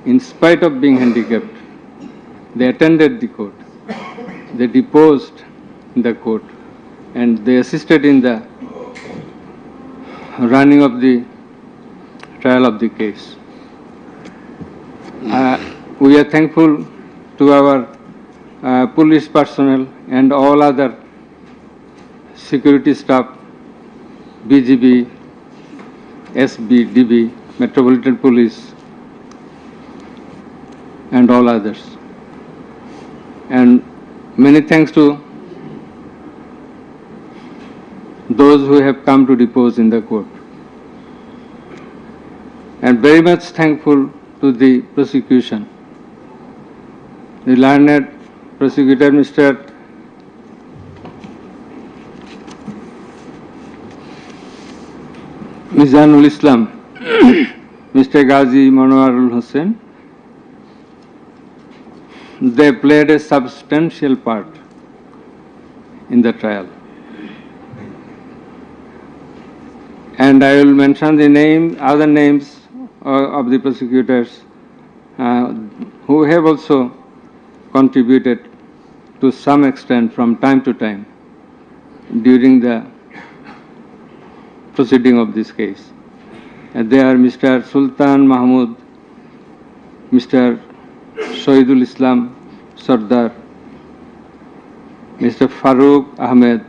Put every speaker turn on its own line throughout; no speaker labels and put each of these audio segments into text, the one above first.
in spite of being handicapped, they attended the court. They deposed in the court and they assisted in the running of the trial of the case. We are thankful to our police personnel and all other security staff, BGB, SB, DB, Metropolitan Police, and all others. And many thanks to those who have come to depose in the court. And very much thankful to the prosecution. The learned prosecutor, Mr. Mizanul Islam, Mr. Ghazi Manoarul Hussain, they played a substantial part in the trial. And I will mention the other names of the prosecutors who have also contributed to some extent from time to time during the proceeding of this case. And they are Mr. Sultan Mahmud, Mr. Shahidul Islam Sardar, Mr. Farooq Ahmed,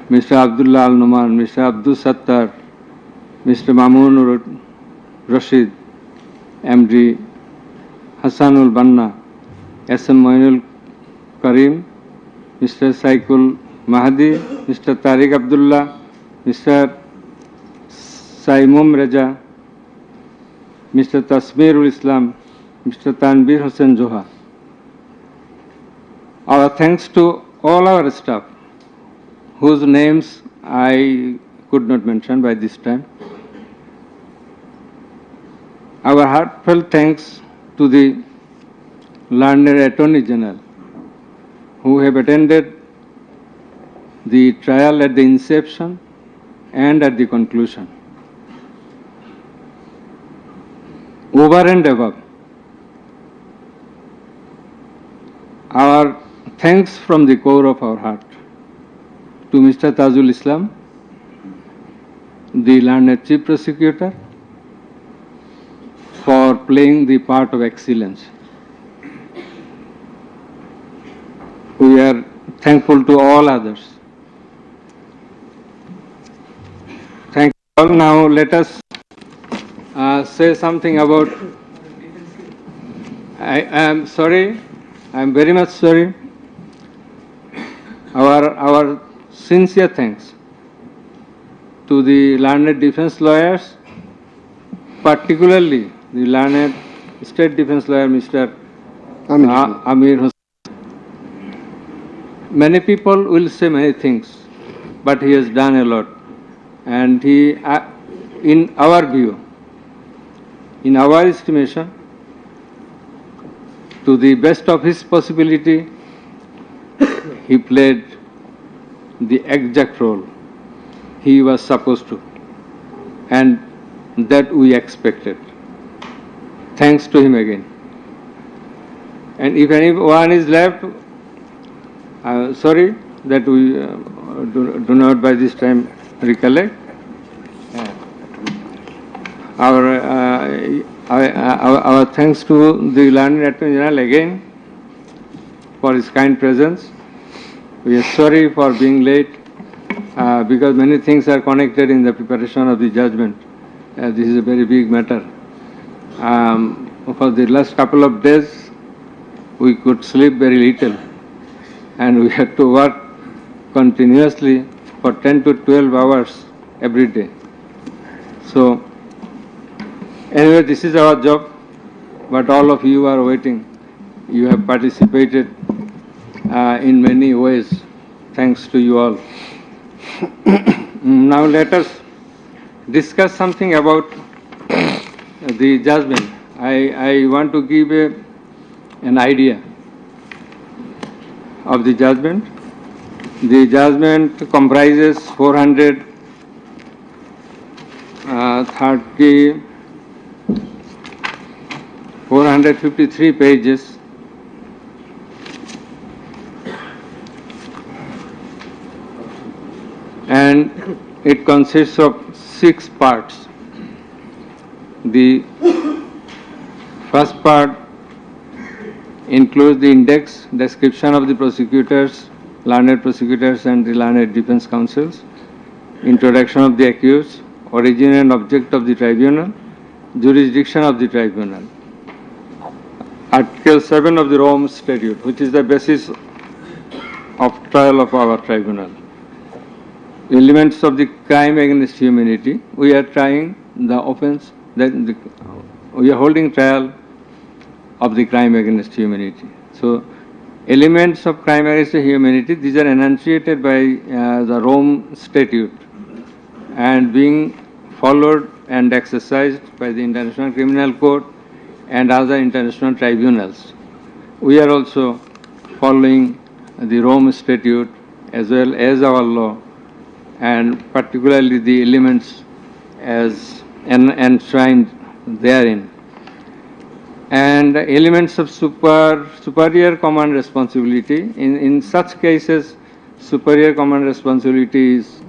Mr. Abdullah Al-Numan, Mr. Abdul Sattar, Mr. Mamun Rashid, MD Hassanul Banna, SM Moinul Karim, Mr. Saikul Mahdi, Mr. Tariq Abdullah, Mr. Saimum Raja, Mr. Tasmirul Islam, Mr. Tanbir Hussain Joha. Our thanks to all our staff, whose names I could not mention by this time. Our heartfelt thanks to the learned Attorney General, who have attended the trial at the inception and at the conclusion. Over and above, our thanks from the core of our heart to Mr. Tajul Islam, the learned Chief Prosecutor, for playing the part of excellence. We are thankful to all others. Thank you all. Now let us say something about, I am sorry, I am very much sorry. Our sincere thanks to the learned defense lawyers, particularly the learned State Defense Lawyer, Mr. Amir Hussain. Many people will say many things, but he has done a lot. And he, in our view, in our estimation, to the best of his possibility, he played the exact role he was supposed to, and that we expected. Thanks to him again. And if anyone is left, sorry that we do not by this time recollect. Our thanks to the learned Attorney General again for his kind presence. We are sorry for being late because many things are connected in the preparation of the judgment. This is a very big matter. For the last couple of days, we could sleep very little, and we had to work continuously for 10 to 12 hours every day. So, anyway, this is our job, but all of you are waiting. You have participated in many ways. Thanks to you all. Now let us discuss something about the judgment. I want to give an idea of the judgment. The judgment comprises 430 453 pages, and it consists of 6 parts. The first part includes the index, description of the prosecutors, learned prosecutors and the learned defense counsels, introduction of the accused, origin and object of the tribunal, jurisdiction of the tribunal. Article 7 of the Rome Statute, which is the basis of trial of our tribunal. Elements of the crime against humanity. We are trying the offense, we are holding trial of the crime against humanity. So, elements of crime against humanity, these are enunciated by the Rome Statute and being followed and exercised by the International Criminal Court and other international tribunals. We are also following the Rome Statute as well as our law, and particularly the elements as enshrined therein. And elements of superior command responsibility. In such cases, superior command responsibility is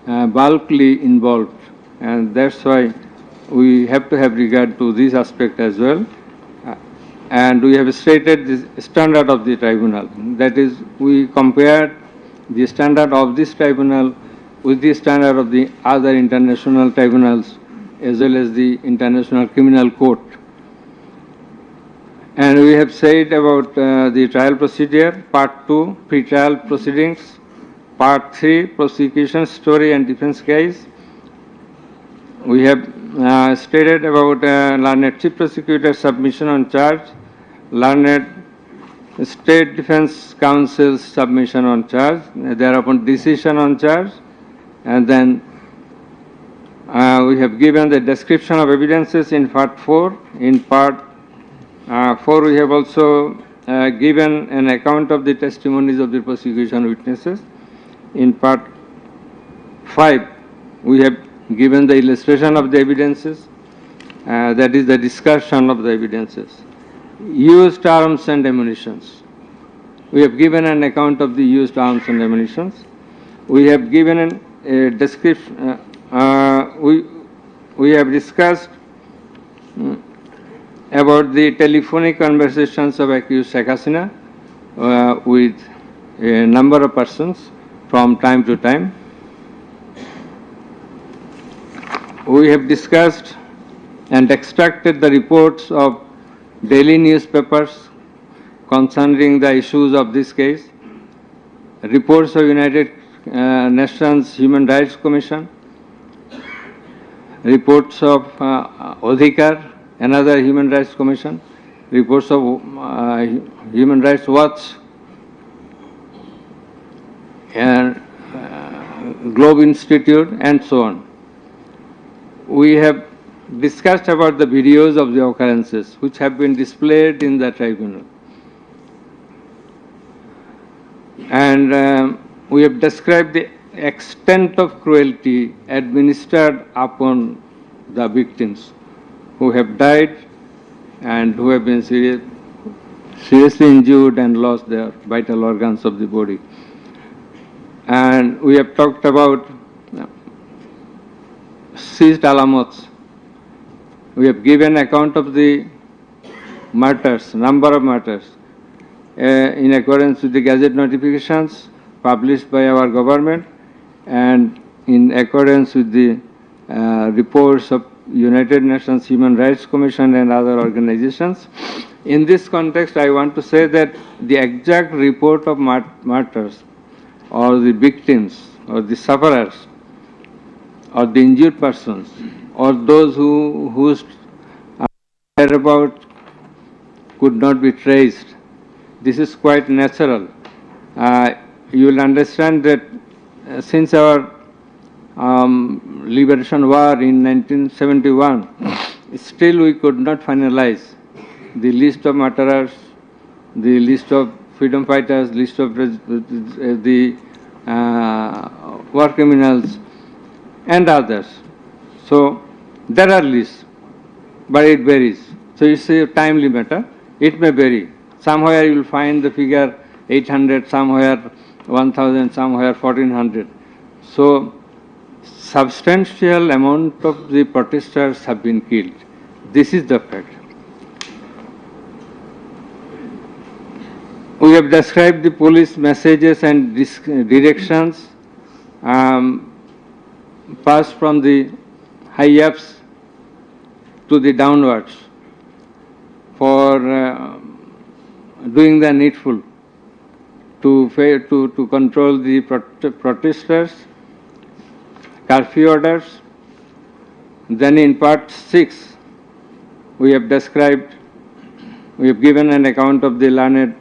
bulkily involved, and that's why we have to have regard to this aspect as well. And we have stated the standard of the tribunal. That is, we compare the standard of this tribunal with the standard of the other international tribunals as well as the International Criminal Court. And we have said about the trial procedure, Part 2, pre-trial proceedings, Part 3, prosecution story and defense case. We have stated about learned chief prosecutor submission on charge, learned state defense counsel's submission on charge, thereupon decision on charge, and then we have given the description of evidences in Part 4. In Part 4, we have also given an account of the testimonies of the prosecution witnesses. In Part 5, we have given the illustration of the evidences, that is the discussion of the evidences. Used arms and ammunitions. We have given an account of the used arms and ammunitions. We have given a description, we have discussed about the telephonic conversations of accused Sheikh Hasina with a number of persons from time to time. We have discussed and extracted the reports of daily newspapers concerning the issues of this case, reports of United Nations Human Rights Commission, reports of Adhikar, another Human Rights Commission, reports of Human Rights Watch, and Globe Institute, and so on. We have discussed about the videos of the occurrences which have been displayed in the tribunal. And we have described the extent of cruelty administered upon the victims who have died and who have been seriously injured and lost their vital organs of the body. And we have talked about seized alamots. We have given account of the murders, number of murders, in accordance with the Gazette notifications published by our government and in accordance with the reports of United Nations Human Rights Commission and other organizations. In this context, I want to say that the exact report of martyrs or the victims or the sufferers or the injured persons or those whose whereabouts could not be traced, this is quite natural. You will understand that since our liberation war in 1971, still we could not finalize the list of martyrs, the list of freedom fighters, list of the war criminals and others. So there are lists, but it varies. So it's a timely matter. It may vary. Somewhere you will find the figure 800, somewhere 1000, somewhere 1400. So substantial amount of the protesters have been killed. This is the fact. We have described the police messages and directions passed from the high-ups to the downwards for doing the needful to control the protesters, curfew orders. Then in part 6, we have described, we have given an account of the learned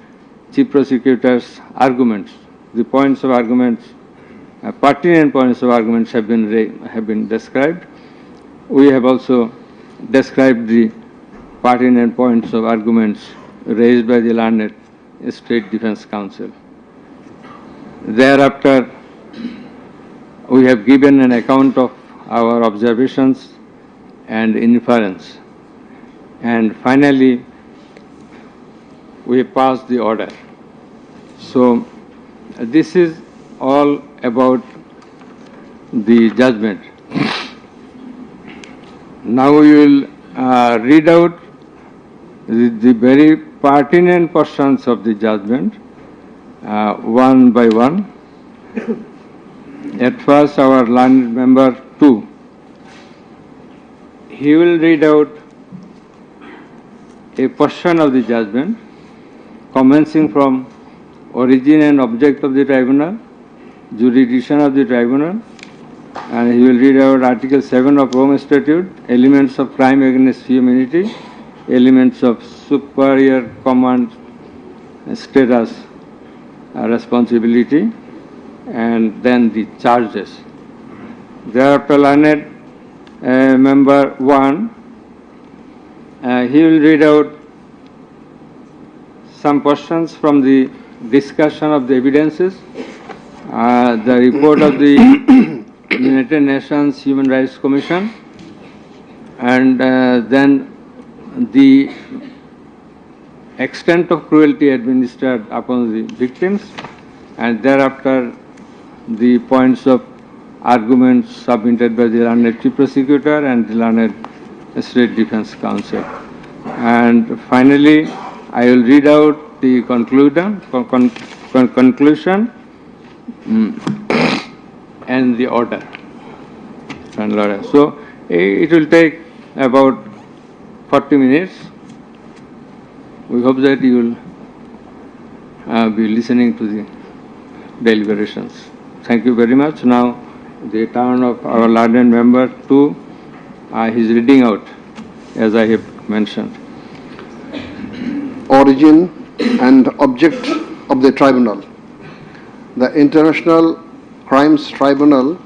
Chief Prosecutor's arguments. The points of arguments, pertinent points of arguments have been described. We have also described the pertinent points of arguments raised by the learned State Defence Council. Thereafter, we have given an account of our observations and inference. And finally, we passed the order. So, this is all about the judgment. Now we will read out the very pertinent portions of the judgment one by one. At first, our learned member 2, he will read out a portion of the judgment commencing from origin and object of the tribunal, jurisdiction of the tribunal, and he will read out Article 7 of Rome Statute, elements of crime against humanity, elements of superior command status, responsibility, and then the charges. Thereafter, learned member 1, he will read out some portions from the discussion of the evidences, the report of the United Nations Human Rights Commission, and then the extent of cruelty administered upon the victims, and thereafter the points of arguments submitted by the learned Chief Prosecutor and the learned State Defence Council. And finally, I will read out the conclusion and the order. So it will take about 40 minutes. We hope that you will be listening to the deliberations. Thank you very much. Now the turn of our learned member 2, he is reading out as I have mentioned.
Origin and object of the tribunal. The International Crimes Tribunal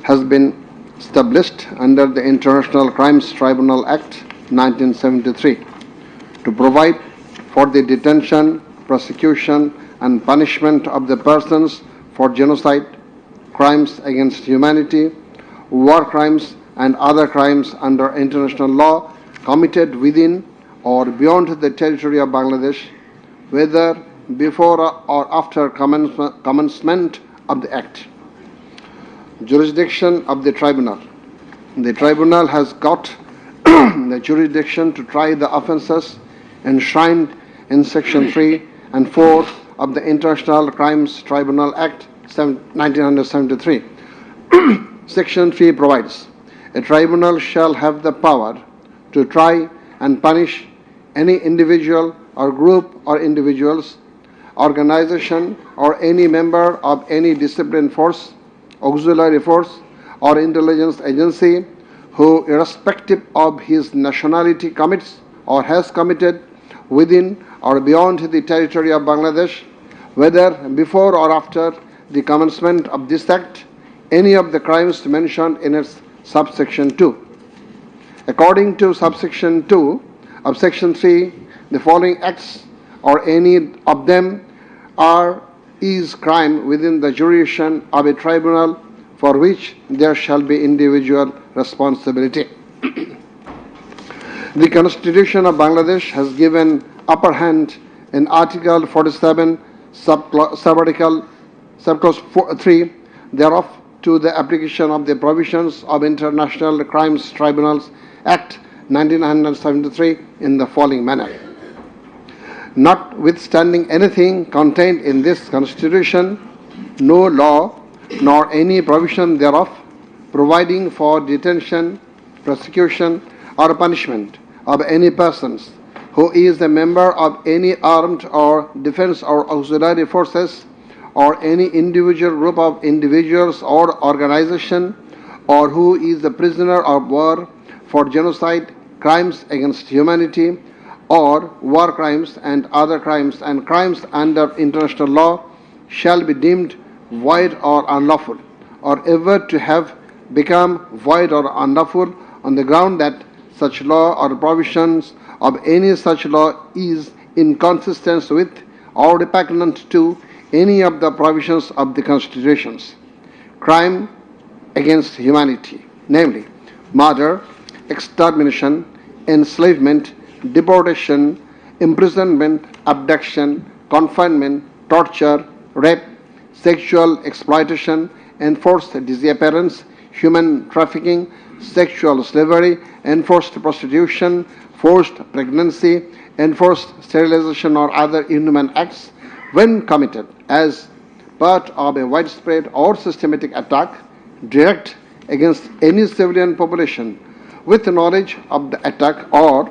has been established under the International Crimes Tribunal Act 1973 to provide for the detention, prosecution and punishment of the persons for genocide, crimes against humanity, war crimes and other crimes under international law committed within or beyond the territory of Bangladesh, whether before or after commencement of the Act. Jurisdiction of the Tribunal. The Tribunal has got the jurisdiction to try the offences enshrined in Section 3 and 4 of the International Crimes Tribunal Act 1973. Section 3 provides, a tribunal shall have the power to try and punish any individual or group or individuals, organization or any member of any disciplined force, auxiliary force or intelligence agency who, irrespective of his nationality, commits or has committed within or beyond the territory of Bangladesh, whether before or after the commencement of this Act, any of the crimes mentioned in its subsection 2. According to subsection 2 of section 3, the following acts or any of them is crime within the jurisdiction of a tribunal for which there shall be individual responsibility. The Constitution of Bangladesh has given upper hand in Article 47, Subclause 3 thereof to the application of the provisions of International Crimes Tribunals Act 1973 in the following manner. Notwithstanding anything contained in this Constitution, no law nor any provision thereof providing for detention, prosecution, or punishment of any persons who is a member of any armed or defense or auxiliary forces or any individual group of individuals or organization, or who is a prisoner of war for genocide, crimes against humanity, or war crimes and other crimes and crimes under international law shall be deemed void or unlawful, or ever to have become void or unlawful on the ground that such law or provisions of any such law is inconsistent with or repugnant to any of the provisions of the constitutions. Crime against humanity, namely murder, extermination, enslavement, deportation, imprisonment, abduction, confinement, torture, rape, sexual exploitation, enforced disappearance, human trafficking, sexual slavery, enforced prostitution, forced pregnancy, enforced sterilization or other inhuman acts when committed as part of a widespread or systematic attack direct against any civilian population with knowledge of the attack, or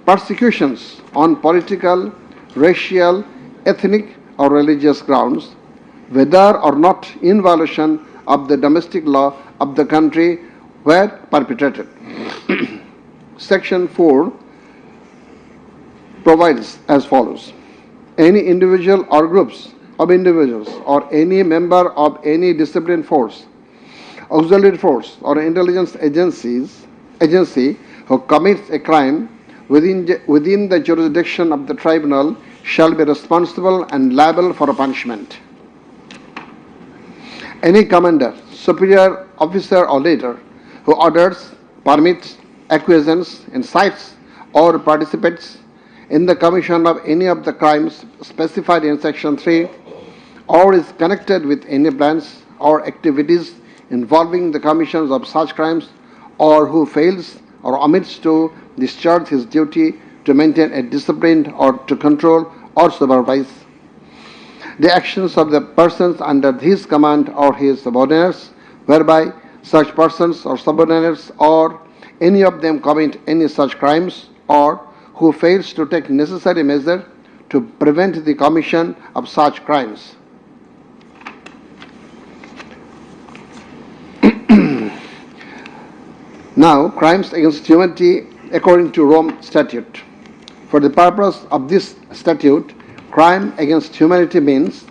persecutions on political, racial, ethnic or religious grounds, whether or not in violation of the domestic law of the country were perpetrated. Section 4 provides as follows. Any individual or groups of individuals or any member of any disciplined force, auxiliary force or intelligence agency who commits a crime within the jurisdiction of the tribunal shall be responsible and liable for a punishment. Any commander, superior officer or leader who orders, permits, acquiesces, incites or participates in the commission of any of the crimes specified in Section 3 or is connected with any plans or activities involving the commissions of such crimes, or who fails or omits to discharge his duty to maintain a discipline or to control or supervise the actions of the persons under his command or his subordinates, whereby such persons or subordinates or any of them commit any such crimes, or who fails to take necessary measure to prevent the commission of such crimes. Now, crimes against humanity according to Rome Statute. For the purpose of this statute, crime against humanity means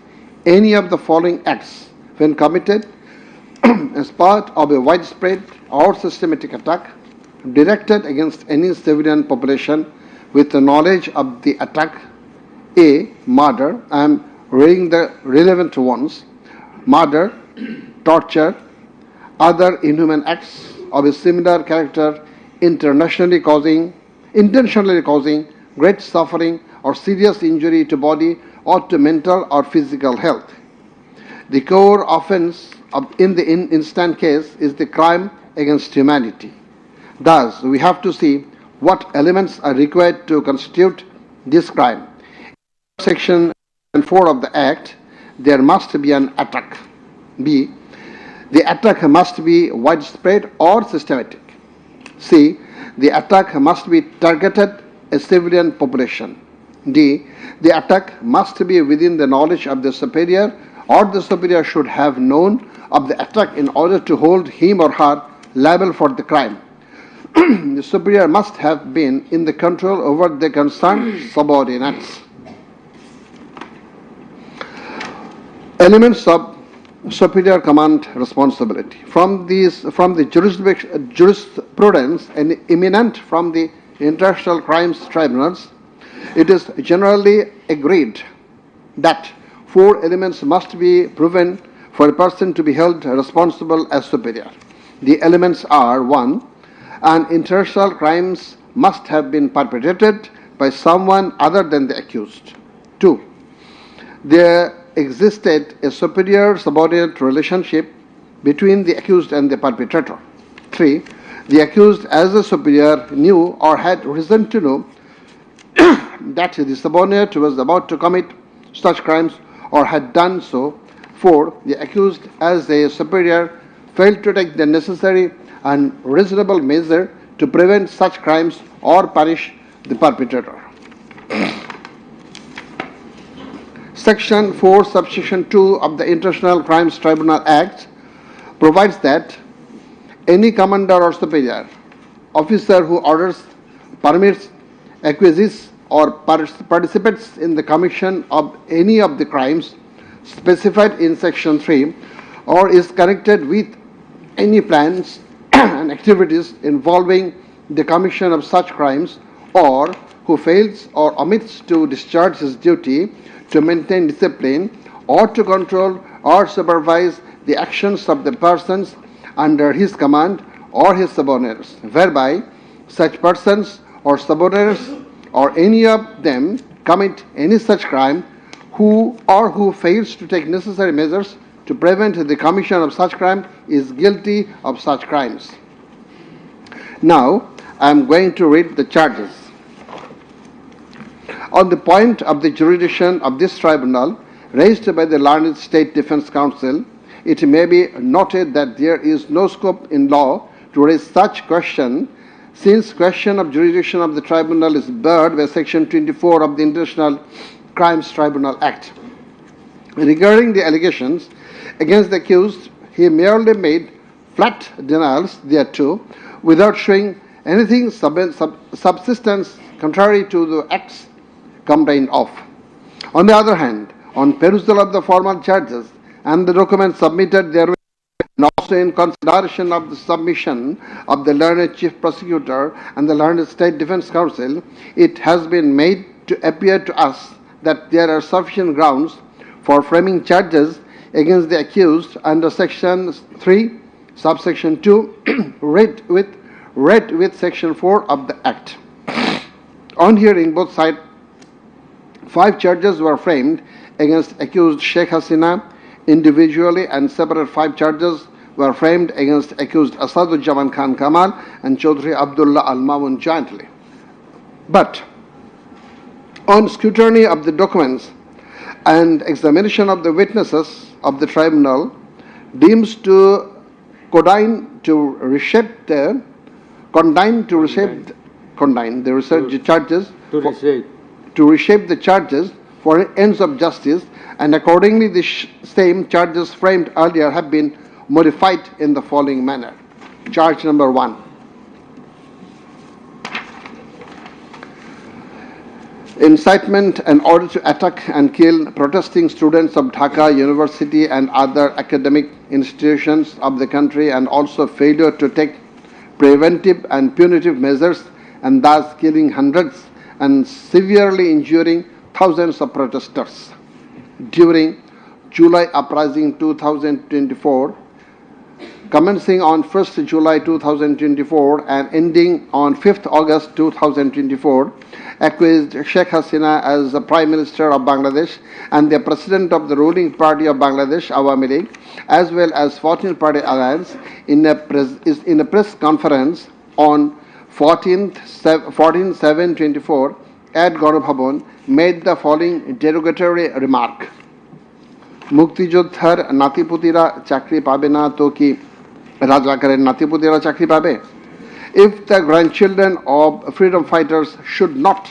any of the following acts when committed as part of a widespread or systematic attack directed against any civilian population with the knowledge of the attack. A. Murder. I am reading the relevant ones. Murder, torture, other inhuman acts of a similar character intentionally causing great suffering or serious injury to body or to mental or physical health. The core offense in the instant case is the crime against humanity. Thus, we have to see what elements are required to constitute this crime. In Section 4 of the Act, there must be an attack. B. The attack must be widespread or systematic. C. The attack must be targeted a civilian population. D. The attack must be within the knowledge of the superior, or the superior should have known of the attack in order to hold him or her liable for the crime. The superior must have been in the control over the concerned subordinates. Elements of superior command responsibility. From the jurisprudence and eminent from the international crimes tribunals, it is generally agreed that 4 elements must be proven for a person to be held responsible as superior. The elements are: 1. An international crimes must have been perpetrated by someone other than the accused. 2. There existed a superior subordinate relationship between the accused and the perpetrator. 3. The accused as a superior knew or had reason to know that the subordinate was about to commit such crimes or had done so. 4. The accused as a superior failed to take the necessary and reasonable measure to prevent such crimes or punish the perpetrator. Section 4, subsection 2 of the International Crimes Tribunal Act provides that any commander or superior officer who orders, permits, acquiesces, or participates in the commission of any of the crimes specified in Section 3 or is connected with any plans and activities involving the commission of such crimes, or who fails or omits to discharge his duty to maintain discipline or to control or supervise the actions of the persons under his command or his subordinates, whereby such persons or subordinates or any of them commit any such crime, who fails to take necessary measures to prevent the commission of such crime is guilty of such crimes. Now, I am going to read the charges. On the point of the jurisdiction of this tribunal raised by the learned State Defence Counsel, it may be noted that there is no scope in law to raise such question, since question of jurisdiction of the tribunal is barred by Section 24 of the International Crimes Tribunal Act. Regarding the allegations against the accused, he merely made flat denials thereto without showing anything subsistence contrary to the acts complained of. On the other hand, on perusal of the formal charges and the documents submitted therewith, and also in consideration of the submission of the learned Chief Prosecutor and the learned State Defence Counsel, it has been made to appear to us that there are sufficient grounds for framing charges against the accused under Section 3, subsection 2, read with Section 4 of the Act. On hearing both sides, 5 charges were framed against accused Sheikh Hasina individually, and separate 5 charges were framed against accused Asaduzzaman Khan Kamal and Chaudhry Abdullah Al Mamun jointly. But on scrutiny of the documents and examination of the witnesses of the tribunal deems to condign to reshape the charges for ends of justice, and accordingly the same charges framed earlier have been modified in the following manner. Charge number 1. Incitement in order to attack and kill protesting students of Dhaka University and other academic institutions of the country, and also failure to take preventive and punitive measures, and thus killing hundreds and severely injuring thousands of protesters. During July Uprising 2024, commencing on 1st July 2024 and ending on 5th August 2024, accused Sheikh Hasina as the Prime Minister of Bangladesh and the President of the ruling party of Bangladesh, Awami League, as well as 14th Party Alliance, in a press conference on 14/7/24 at Ganabhavan, made the following derogatory remark. মুক্তিযোদ্ধার নাতিপুতিরা চাকরি পাবে না তো কি রাজাকারের নাতিপুতিরা চাকরি পাবে? If the grandchildren of freedom fighters should not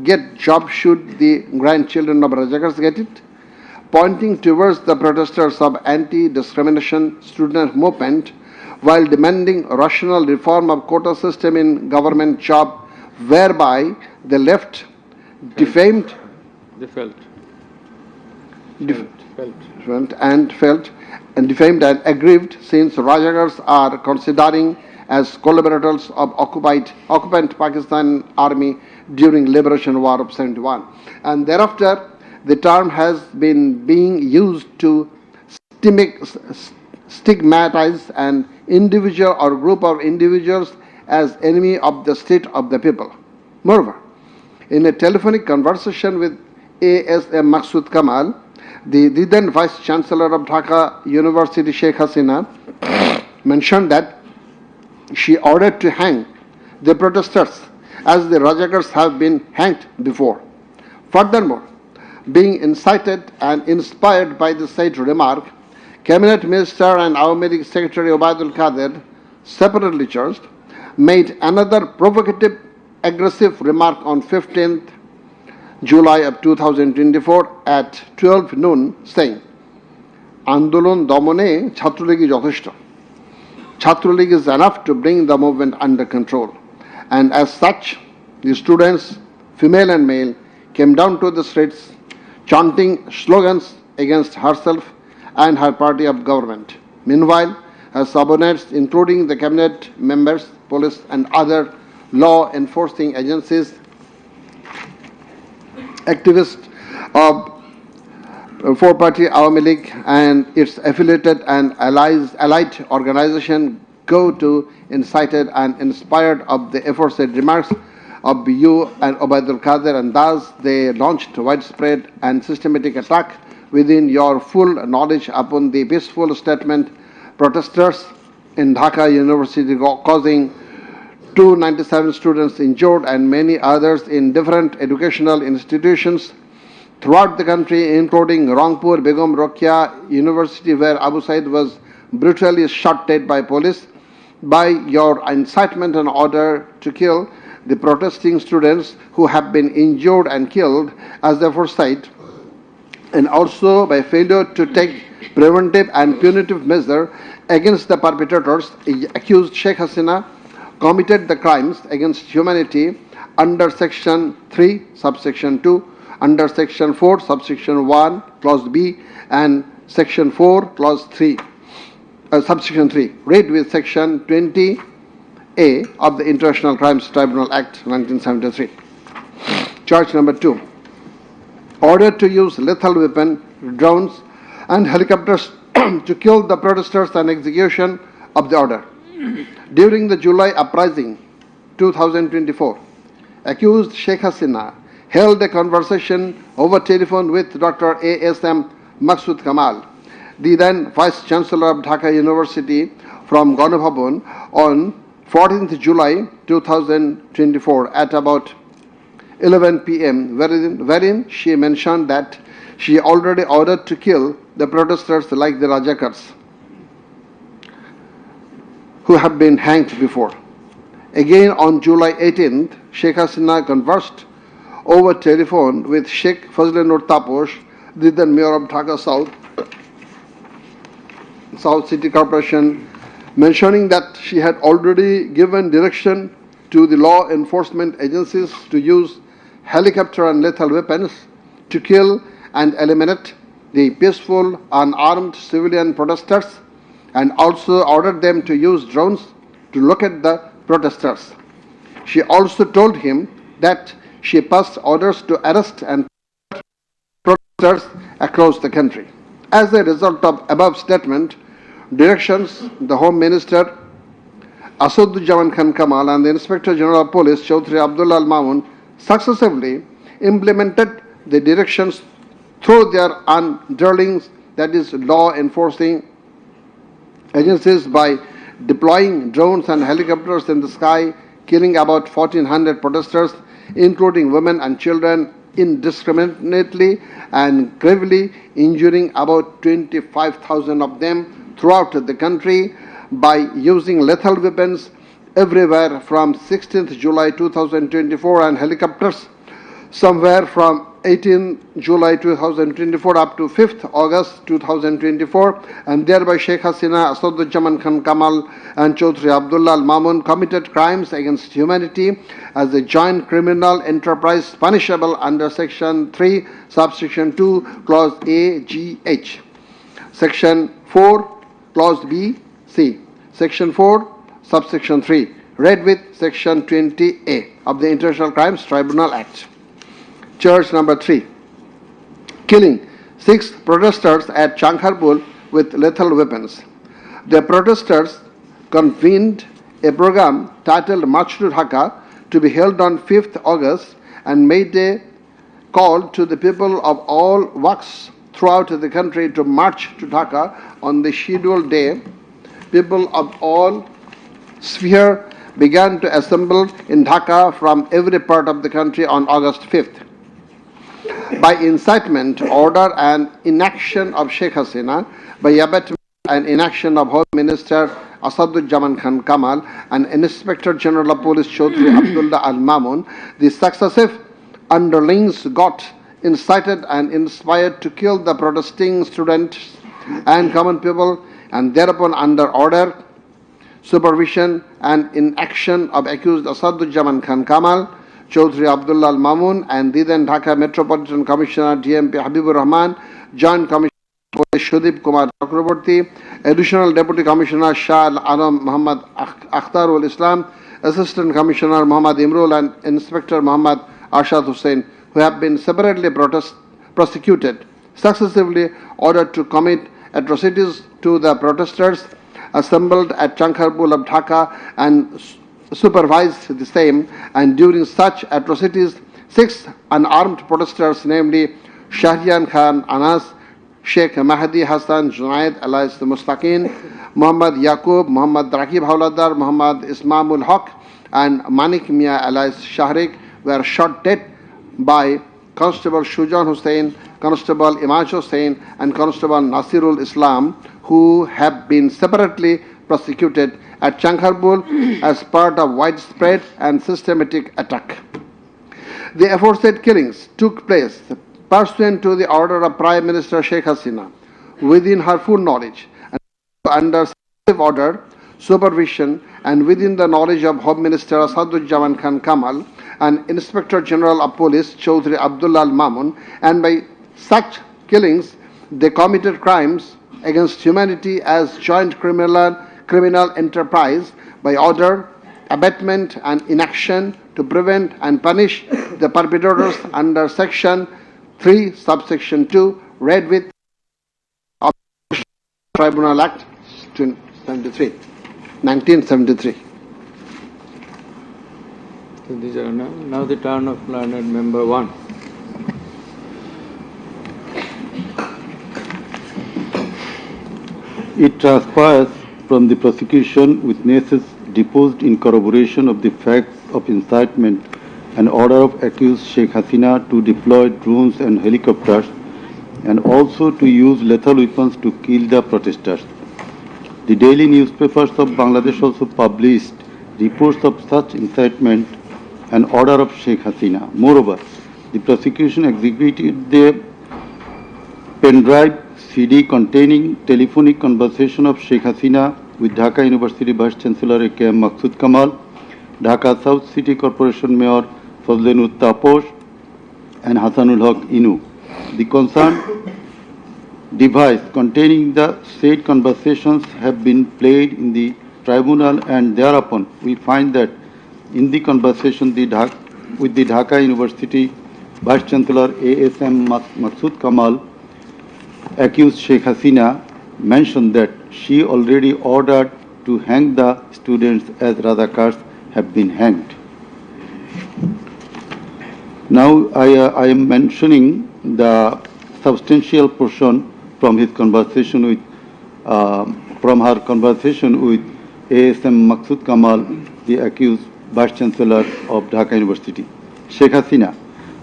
get job, should the grandchildren of rajakars get it? Pointing towards the protesters of anti-discrimination student movement while demanding rational reform of quota system in government job, whereby the left defamed and aggrieved, since Rajakars are considering as collaborators of occupant Pakistan Army during Liberation War of 71. And thereafter, the term has been being used to stigmatize an individual or group of individuals as enemy of the state of the people. Moreover, in a telephonic conversation with ASM Maksud Kamal, the then Vice Chancellor of Dhaka University, Sheikh Hasina, mentioned that she ordered to hang the protesters as the Rajakars have been hanged before. Furthermore, being incited and inspired by the said remark, Cabinet Minister and Awami League Secretary Obaidul Qadir, separately charged, made another provocative, aggressive remark on 15th July of 2024 at 12 noon, saying, Andolon Domone Chhatroligi Jotheshto. Chhatroligi is enough to bring the movement under control. And as such, the students, female and male, came down to the streets chanting slogans against herself and her party of government. Meanwhile, her subordinates, including the cabinet members, police and other law enforcing agencies, activists of four-party Awami League and its affiliated and allied organization go to incited and inspired of the aforesaid remarks of you and Obaidul Qadir, and thus they launched widespread and systematic attack within your full knowledge upon the peaceful statement protesters in Dhaka University, causing 297 students injured and many others in different educational institutions throughout the country, including Rangpur Begum Rokeya University, where Abu Said was brutally shot dead by police. By your incitement and order to kill the protesting students who have been injured and killed as the foresight, and also by failure to take preventive and punitive measure against the perpetrators, accused Sheikh Hasina committed the crimes against humanity under Section 3, subsection 2, under Section 4, subsection 1, clause B, and Section 4, clause 3, subsection 3, read with Section 20A of the International Crimes Tribunal Act 1973. Charge number 2. Order to use lethal weapon, drones and helicopters to kill the protesters and execution of the order. During the July uprising 2024, accused Sheikh Hasina held a conversation over telephone with Dr. ASM Maksud Kamal, the then Vice Chancellor of Dhaka University, from Ganabhavan on 14th July 2024 at about 11 p.m., wherein she mentioned that she already ordered to kill the protesters like the Rajakars who have been hanged before. Again on July 18th, Sheikh Hasina conversed over telephone with Sheikh Fazlanur Taposh, the then Mayor of Dhaka South City Corporation, mentioning that she had already given direction to the law enforcement agencies to use helicopter and lethal weapons to kill and eliminate the peaceful, unarmed civilian protesters, and also ordered them to use drones to locate the protesters. She also told him that she passed orders to arrest and protesters across the country. As a result of above statement, directions, the Home Minister Asaduzzaman Khan Kamal and the Inspector General of Police Chaudhry Abdullah Al Mamun successively implemented the directions through their underlings, that is, law enforcing agencies, by deploying drones and helicopters in the sky, killing about 1,400 protesters, including women and children, indiscriminately and gravely injuring about 25,000 of them throughout the country by using lethal weapons everywhere from 16th July 2024 and helicopters somewhere from 18 July 2024 up to 5th August 2024, and thereby Sheikh Hasina, Asaduzzaman Khan Kamal and Chaudhry Abdullah Al Mamun committed crimes against humanity as a joint criminal enterprise punishable under Section 3, subsection 2, clause A, G, H, Section 4, clause B, C, Section 4, subsection 3, read with Section 20A of the International Crimes Tribunal Act. Charge number 3. Killing 6 protesters at Chankharpur with lethal weapons. The protesters convened a program titled March to Dhaka to be held on 5th August and made a call to the people of all walks throughout the country to march to Dhaka on the scheduled day. People of all spheres began to assemble in Dhaka from every part of the country on August 5th. By incitement, order and inaction of Sheikh Hasina, by abetment and inaction of Home Minister Asaduzzaman Khan Kamal and Inspector General of Police Chaudhry Abdullah Al Mamun, the successive underlings got incited and inspired to kill the protesting students and common people, and thereupon under order, supervision and inaction of accused Asaduzzaman Khan Kamal, Chaudhry Abdullah Al Mamun and the then Dhaka Metropolitan Commissioner DMP Habibur Rahman, Joint Commissioner Police Shudip Kumar Chakraborty, Additional Deputy Commissioner Shah Al Alam Muhammad Akhtarul Islam, Assistant Commissioner Muhammad Imrul and Inspector Muhammad Arshad Hussain, who have been separately prosecuted, successively ordered to commit atrocities to the protesters assembled at Chankharpur of Dhaka and supervised the same, and during such atrocities, 6 unarmed protesters, namely Shahriyan Khan Anas, Sheikh Mahdi Hassan Junaid alias Mustaqin, Muhammad Yaqub, Muhammad Rakib Hauladar, Muhammad Ismail Haq and Manik Mia alias Shahrik were shot dead by Constable Shujan Hussain, Constable Imaj Hussain and Constable Nasirul Islam, who have been separately prosecuted at Chankharpur as part of widespread and systematic attack. The aforesaid killings took place pursuant to the order of Prime Minister Sheikh Hasina, within her full knowledge and under successive order, supervision and within the knowledge of Home Minister Asaduzzaman Khan Kamal and Inspector General of Police Chaudhry Abdullah Al Mamun, and by such killings they committed crimes against humanity as joint criminal enterprise by order, abetment and inaction to prevent and punish the perpetrators under Section 3, Subsection 2, read with of Tribunal Act 1973.
So these are now the turn of learned member 1.
It transpires from the prosecution witnesses deposed in corroboration of the facts of incitement and order of accused Sheikh Hasina to deploy drones and helicopters and also to use lethal weapons to kill the protesters. The daily newspapers of Bangladesh also published reports of such incitement and order of Sheikh Hasina. Moreover, the prosecution executed the pen-drive CD containing telephonic conversation of Sheikh Hasina with Dhaka University Vice Chancellor A.K.M. Maqsood Kamal, Dhaka South City Corporation Mayor Fazlenur Taposh and Hasanul Haq Inu. The concerned device containing the said conversations have been played in the tribunal, and thereupon we find that in the conversation with the Dhaka University Vice Chancellor A.S.M. Maqsood Kamal, accused Sheikh Hasina mentioned that she already ordered to hang the students as Radhakars have been hanged. Now I am mentioning the substantial portion from his conversation with, from her conversation with A.S.M. Maqsood Kamal, the accused Vice Chancellor of Dhaka University. Sheikh Hasina,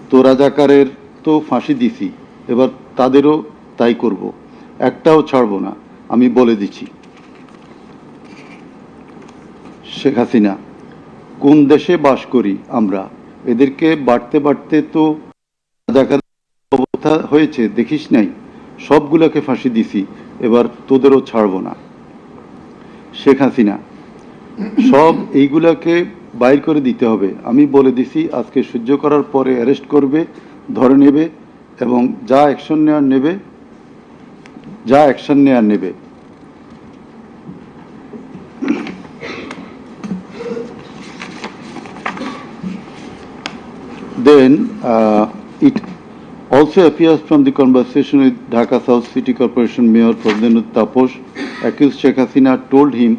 to রাজাকারের তো ফাঁসি দিছি, এবার তাদেরও তাই করব, একটাও ছাড়বো না, আমি বলে দিচ্ছি। শেখ হাসিনা, কোন দেশে বাস করি আমরা? এদেরকে বাড়তে বাড়তে তো রাজাকার অবস্থা হয়েছে, দেখিস নাই? সবগুলোকে ফাঁসি দিছি, এবার তোদেরও ছাড়বো না। শেখ হাসিনা, সব এইগুলাকে বাইর করে দিতে হবে, আমি বলে দিছি আজকে সহ্য করার পরে অ্যারেস্ট করবে, ধরে নেবে এবং যা অ্যাকশন নেয়ার নেবে। Then it also appears from the conversation with Dhaka South City Corporation Mayor Fazlenur Taposh, accused Sheikh Hasina told him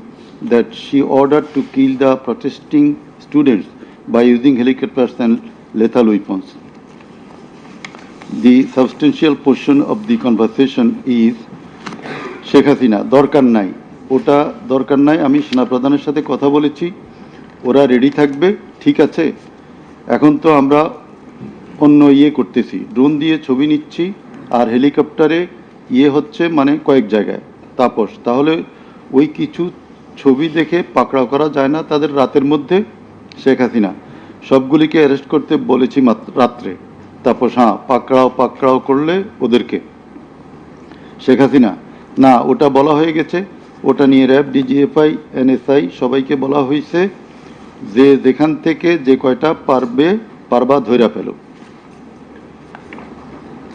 that she ordered to kill the protesting students by using helicopters and lethal weapons. The substantial portion of the conversation is Sheikh Hasina দরকার নাই, ওটা দরকার নাই, আমি সেনাপ্রধানের সাথে কথা বলেছি, ওরা রেডি থাকবে, ঠিক আছে। এখন তো আমরা অন্য করতেছি, ড্রোন দিয়ে ছবি নিচ্ছি আর হেলিকপ্টারে হচ্ছে মানে কয়েক জায়গায়। তাপস, তাহলে ওই কিছু ছবি দেখে পাকড়াও করা যায় না তাদের রাতের মধ্যে? শেখ হাসিনা, সবগুলিকে অ্যারেস্ট করতে বলেছি রাত্রে। তাপস, হ্যাঁ, পাকড়াও করলে ওদেরকে। শেখ হাসিনা, না, ওটা বলা হয়ে গেছে, ওটা নিয়ে র্যাব, ডিজিএফআই, এনএসআই সবাইকে বলা হয়েছে যে যেখান থেকে যে কয়টা পারবা ধইরা ফেলো।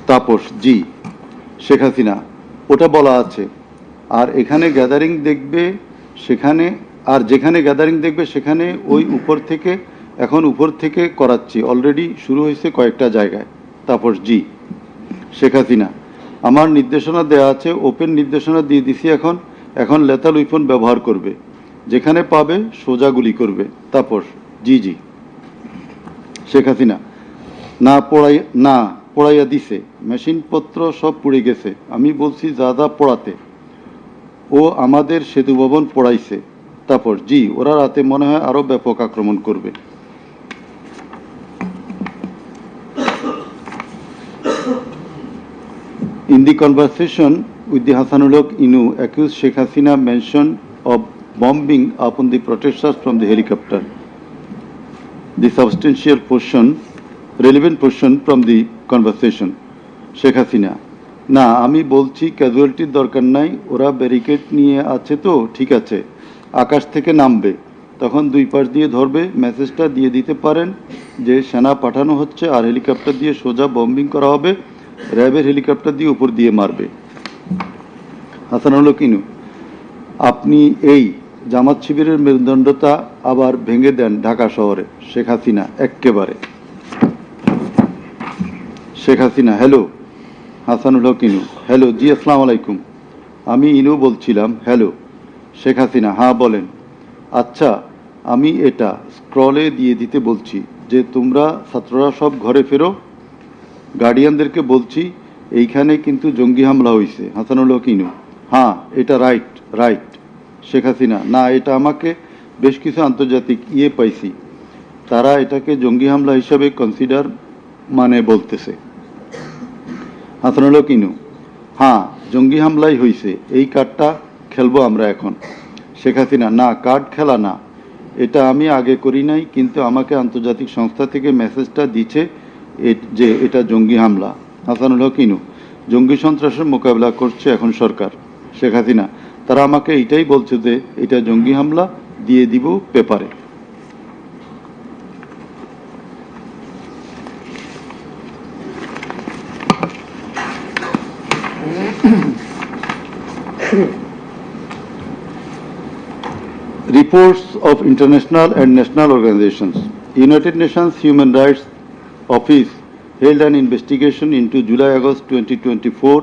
তাপস, জি। শেখ হাসিনা, ওটা বলা আছে, আর এখানে গ্যাদারিং দেখবে সেখানে, আর যেখানে গ্যাদারিং দেখবে সেখানে ওই উপর থেকে করাচ্ছি, অলরেডি শুরু হয়েছে কয়েকটা জায়গায়। তাপস, জি। শেখ হাসিনা, আমার নির্দেশনা দেয়া আছে, ওপেন নির্দেশনা দিয়ে দিছি, এখন লেথাল উইপন ব্যবহার করবে, যেখানে পাবে সোজা গুলি করবে। তাপস, জি জি। শেখ হাসিনা, না পড়াইয়া দিছে, মেশিনপত্র সব পুড়ে গেছে, আমি বলছি যা পড়াতে, ও আমাদের সেতু ভবন পড়াইছে। তাপস, জি, ওরা রাতে মনে হয় আরো ব্যাপক আক্রমণ করবে। In the conversation with the Hasanul Haq Inu, accused Sheikh Hasina mention of bombing upon the protesters from the helicopter. The substantial portion, relevant portion from the conversation. Sheikh Hasina, না, আমি বলছি ক্যাজুয়ালিটির দরকার নাই, ওরা ব্যারিকেড নিয়ে আছে তো ঠিক আছে, আকাশ থেকে নামবে, তখন দুই পাশ দিয়ে ধরবে, মেসেজটা দিয়ে দিতে পারেন যে সেনা পাঠানো হচ্ছে আর হেলিকপ্টার দিয়ে সোজা বম্বিং করা হবে, র্যাবের হেলিকপ্টার দিয়ে উপর দিয়ে মারবে। হাসানুল হক ইনু, আপনি এই জামাত শিবিরের মেরুদণ্ডতা আবার ভেঙে দেন ঢাকা শহরে। শেখ হাসিনা, এক্কেবারে। শেখ হাসিনা, হ্যালো। হাসানুল হক ইনু, হ্যালো, জি, আসসালামু আলাইকুম, আমি ইনু বলছিলাম, হ্যালো। শেখ হাসিনা, হ্যাঁ বলেন। আচ্ছা, আমি এটা স্ক্রলে দিয়ে দিতে বলছি যে তোমরা ছাত্ররা সব ঘরে ফেরো, গার্ডিয়ানদেরকে বলছি এইখানে কিন্তু জঙ্গি হামলা হয়েছে। হাসানুল হক ইনু, হ্যাঁ, এটা রাইট। শেখ হাসিনা, না, এটা আমাকে বেশ কিছু আন্তর্জাতিক পাইছি, তারা এটাকে জঙ্গি হামলা হিসাবে কনসিডার বলতেছে। হাসানুল হক ইনু, হ্যাঁ, জঙ্গি হামলাই হয়েছে, এই কার্ডটা খেলবো আমরা এখন। শেখ হাসিনা, না, কার্ড খেলা না, এটা আমি আগে করি নাই, কিন্তু আমাকে আন্তর্জাতিক সংস্থা থেকে মেসেজটা দিচ্ছে যে এটা জঙ্গি হামলা। হাসানুল হক ইনু, জঙ্গি সন্ত্রাসের মোকাবিলা করছে এখন সরকার। শেখ হাসিনা, তারা আমাকে এটাই বলছে যে এটা জঙ্গি হামলা, দিয়ে দিব পেপারে। Reports of international and national organizations. United Nations Human Rights Office held an investigation into July-August 2024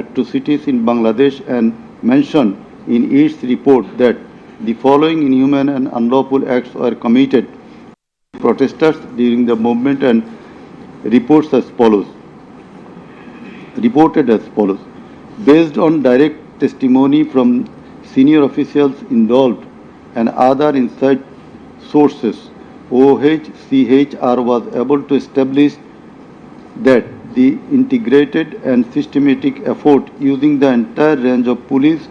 atrocities in Bangladesh and mentioned in its report that the following inhuman and unlawful acts were committed by protesters during the movement and reported as follows. Based on direct testimony from senior officials involved and other inside sources, OHCHR was able to establish that the integrated and systematic effort using the entire range of police,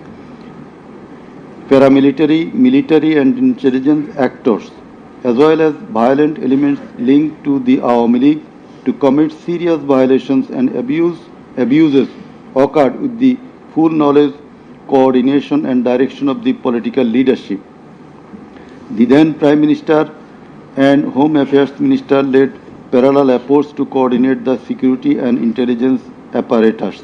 paramilitary, military and intelligence actors, as well as violent elements linked to the Awami League to commit serious violations and abuses occurred with the full knowledge, coordination and direction of the political leadership. The then Prime Minister and Home Affairs Minister led parallel efforts to coordinate the security and intelligence apparatus.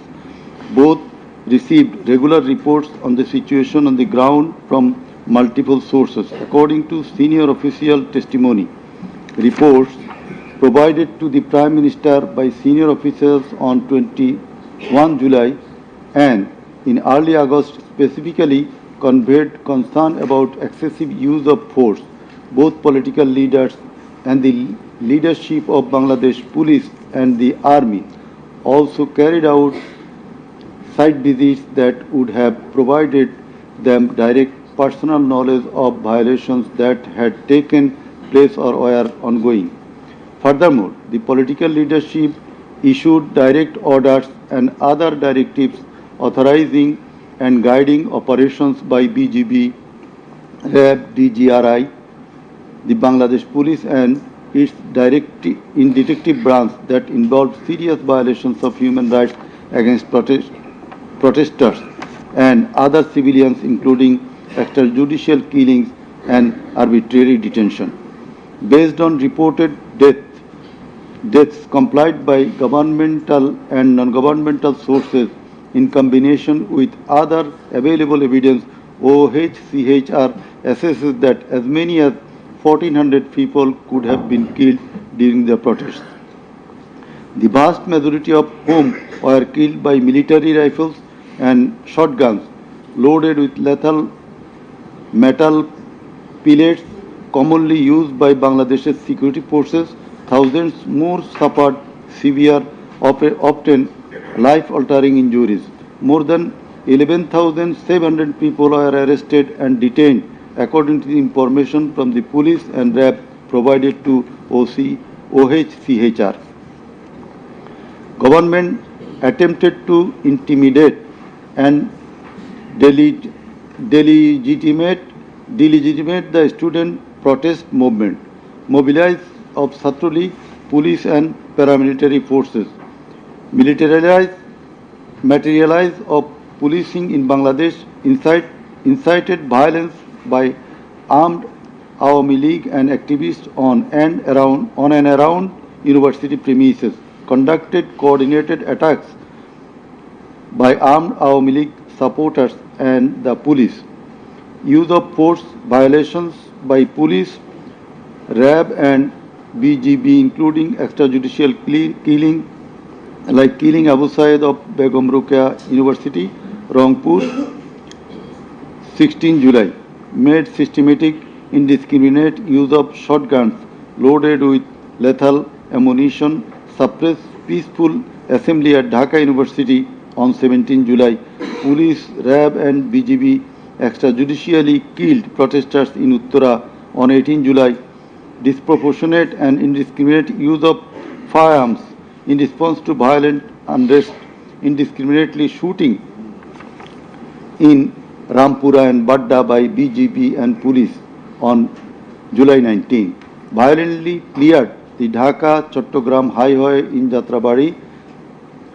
Both received regular reports on the situation on the ground from multiple sources. According to senior official testimony, reports provided to the Prime Minister by senior officials on 21 July and in early August, specifically conveyed concern about excessive use of force. Both political leaders and the leadership of Bangladesh Police and the Army also carried out site visits that would have provided them direct personal knowledge of violations that had taken place or were ongoing. Furthermore, the political leadership issued direct orders and other directives authorizing and guiding operations by BGB, RAB, DGRI, the Bangladesh Police and its detective branch that involved serious violations of human rights against protesters and other civilians, including extrajudicial killings and arbitrary detention. Based on reported deaths complied by governmental and non-governmental sources in combination with other available evidence, OHCHR assesses that as many as 1,400 people could have been killed during the protests. The vast majority of whom were killed by military rifles and shotguns loaded with lethal metal pellets commonly used by Bangladesh's security forces. Thousands more suffered severe, often life-altering injuries. More than 11,700 people were arrested and detained, according to the information from the police and RAB provided to OHCHR. Government attempted to intimidate and delegitimate the student protest movement, mobilized of Satruli police and paramilitary forces, materialize of policing in Bangladesh, incited violence by armed Awami League and activists on and around university premises, conducted coordinated attacks by armed Awami League supporters and the police, use of force violations by police, RAB and BGB, including extrajudicial killing, like killing Abu Said of Begum Ruqayya University, Rangpur, 16 July, made systematic, indiscriminate use of shotguns loaded with lethal ammunition, suppressed peaceful assembly at Dhaka University on 17 July. Police, RAB and BGB extrajudicially killed protesters in Uttara on 18 July. Disproportionate and indiscriminate use of firearms in response to violent unrest, indiscriminately shooting in Rampura and Badda by BGB and police on July 19. Violently cleared the Dhaka-Chattogram highway in Jatrabari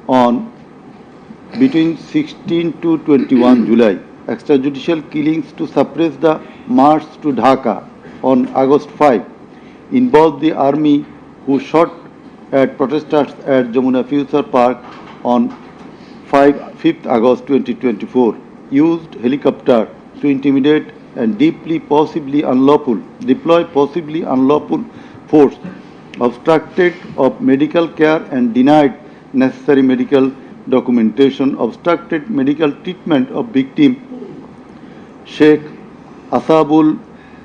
on between 16 to 21 July. Extrajudicial killings to suppress the march to Dhaka on August 5 involved the army, who shot at protesters at Jamuna Future Park on 5th August 2024, used helicopter to intimidate and deploy possibly unlawful force, obstructed of medical care and denied necessary medical documentation, obstructed medical treatment of victim Sheikh Asabul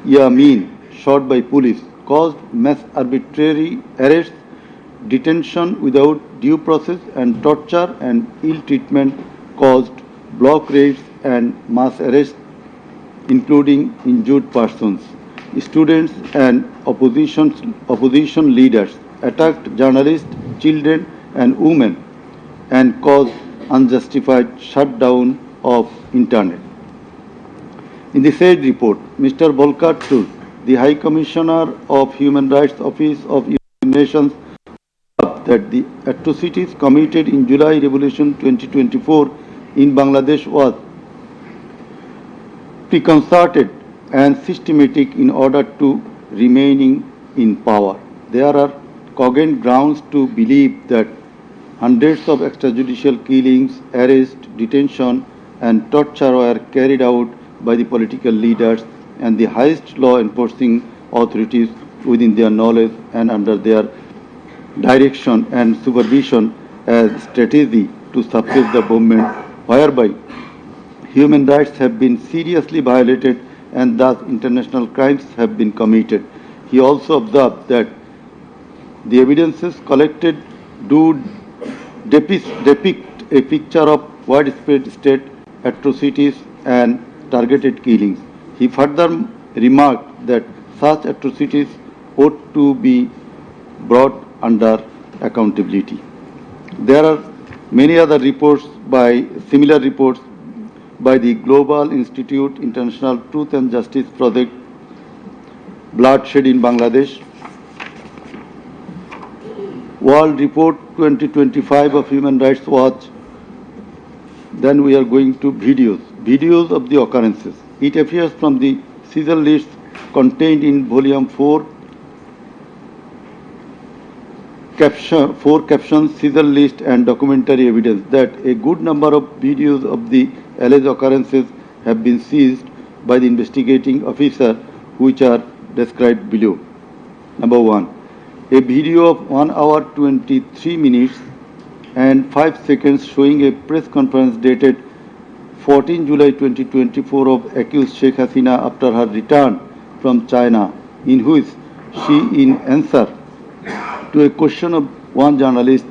Yamin, shot by police, caused mass arbitrary arrests, detention without due process and torture and ill treatment, caused block raids and mass arrests, including injured persons. Students and opposition leaders attacked journalists, children and women, and caused unjustified shutdown of internet. In the said report, Mr. Volker Turk, the High Commissioner of Human Rights Office of United Nations, that the atrocities committed in July Revolution 2024 in Bangladesh was preconcerted and systematic in order to remaining in power. There are cogent grounds to believe that hundreds of extrajudicial killings, arrests, detention and torture were carried out by the political leaders and the highest law enforcing authorities within their knowledge and under their direction and supervision as strategy to suppress the movement, whereby human rights have been seriously violated and thus international crimes have been committed. He also observed that the evidences collected do depict a picture of widespread state atrocities and targeted killings. He further remarked that such atrocities ought to be brought under accountability. There are many other similar reports by the Global Institute International Truth and Justice Project, Bloodshed in Bangladesh, World Report 2025 of Human Rights Watch. Then we are going to videos of the occurrences. It appears from the Caesar list contained in Volume 4, captions, Caesar list and documentary evidence that a good number of videos of the alleged occurrences have been seized by the investigating officer, which are described below. Number 1. A video of 1 hour 23 minutes and 5 seconds showing a press conference dated 14 July 2024 of accused Sheikh Hasina after her return from China, in which she, in answer to a question of one journalist,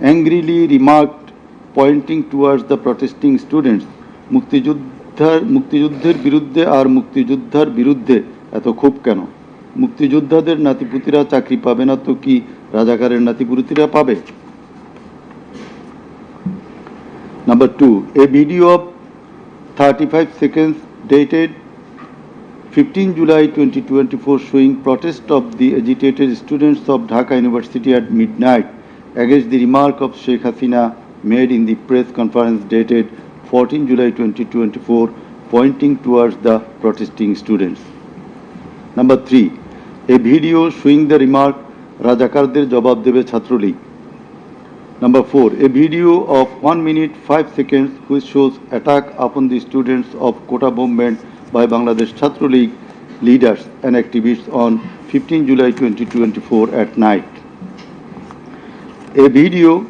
angrily remarked, pointing towards the protesting students, মুক্তিযুদ্ধের বিরুদ্ধে আর মুক্তিযোদ্ধার বিরুদ্ধে এত ক্ষোভ কেন? মুক্তিযোদ্ধাদের নাতিপুতিরা চাকরি পাবে না তো কি রাজাকারের নাতিপুতিরা পাবে? Number 2, a video of 35 seconds dated 15 July 2024 showing protest of the agitated students of Dhaka University at midnight against the remark of Sheikh Hasina made in the press conference dated 14 July 2024 pointing towards the protesting students. Number 3, a video showing the remark Rajakarder jawab debe Chhatrolig. Number 4, a video of 1 minute 5 seconds which shows attack upon the students of Kota movement by Bangladesh Chhatro League leaders and activists on 15 July 2024 at night. A video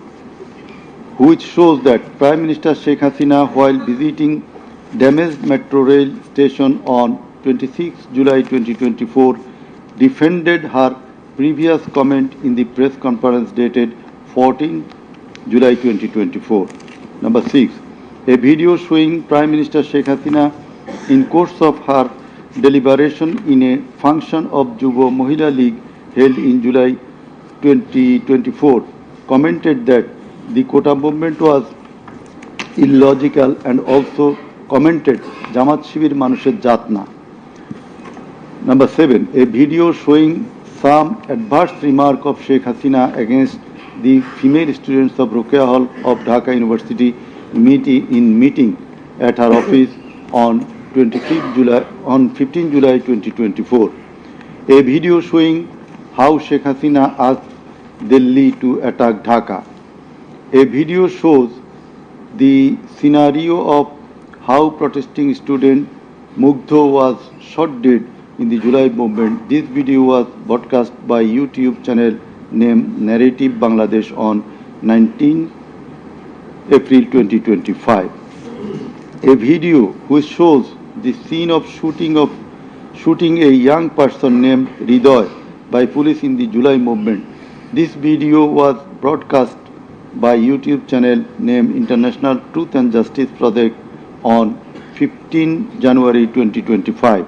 which shows that Prime Minister Sheikh Hasina, while visiting damaged metro rail station on 26 July 2024, defended her previous comment in the press conference dated 14 July 2024. Number 6, a video showing Prime Minister Sheikh Hasina in course of her deliberation in a function of Jubo Mohila League held in July 2024 commented that the Kota movement was illogical and also commented Jamaat Shibir Manusher Jatna. Number 7, a video showing some adverse remark of Sheikh Hasina against the female students of Ruqya Hall of Dhaka University meeting at her office on 15 July 2024. A video showing how Sheikh Hasina asked Delhi to attack Dhaka. A video shows the scenario of how protesting student Mugdho was shot dead in the July movement. This video was broadcast by YouTube channel named Narrative Bangladesh on 19 April 2025. A video which shows the scene of shooting a young person named Ridoy by police in the July movement. This video was broadcast by YouTube channel named International Truth and Justice Project on 15 January 2025.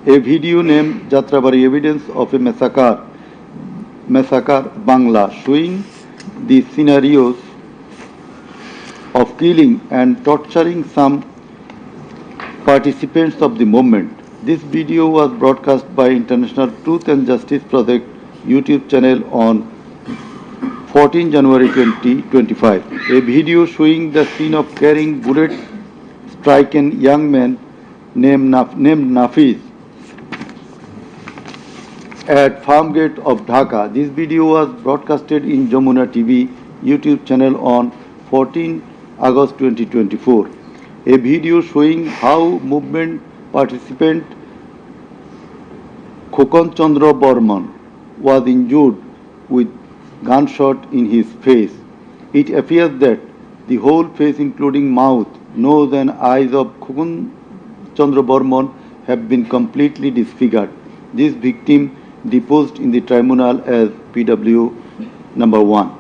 A video named Jatrabari Evidence of a Massacre Bangla showing the scenarios of killing and torturing some participants of the movement. This video was broadcast by International Truth and Justice Project YouTube channel on 14 January 2025. A video showing the scene of carrying bullet-stricken young man named Nafiz at Farmgate of Dhaka. This video was broadcasted in Jamuna TV YouTube channel on 14 August 2024. A video showing how movement participant Khokon Chandra Burman was injured with gunshot in his face. It appears that the whole face including mouth nose and eyes of Khokun Chandra Burman have been completely disfigured. This victim deposed in the tribunal as PW number 1.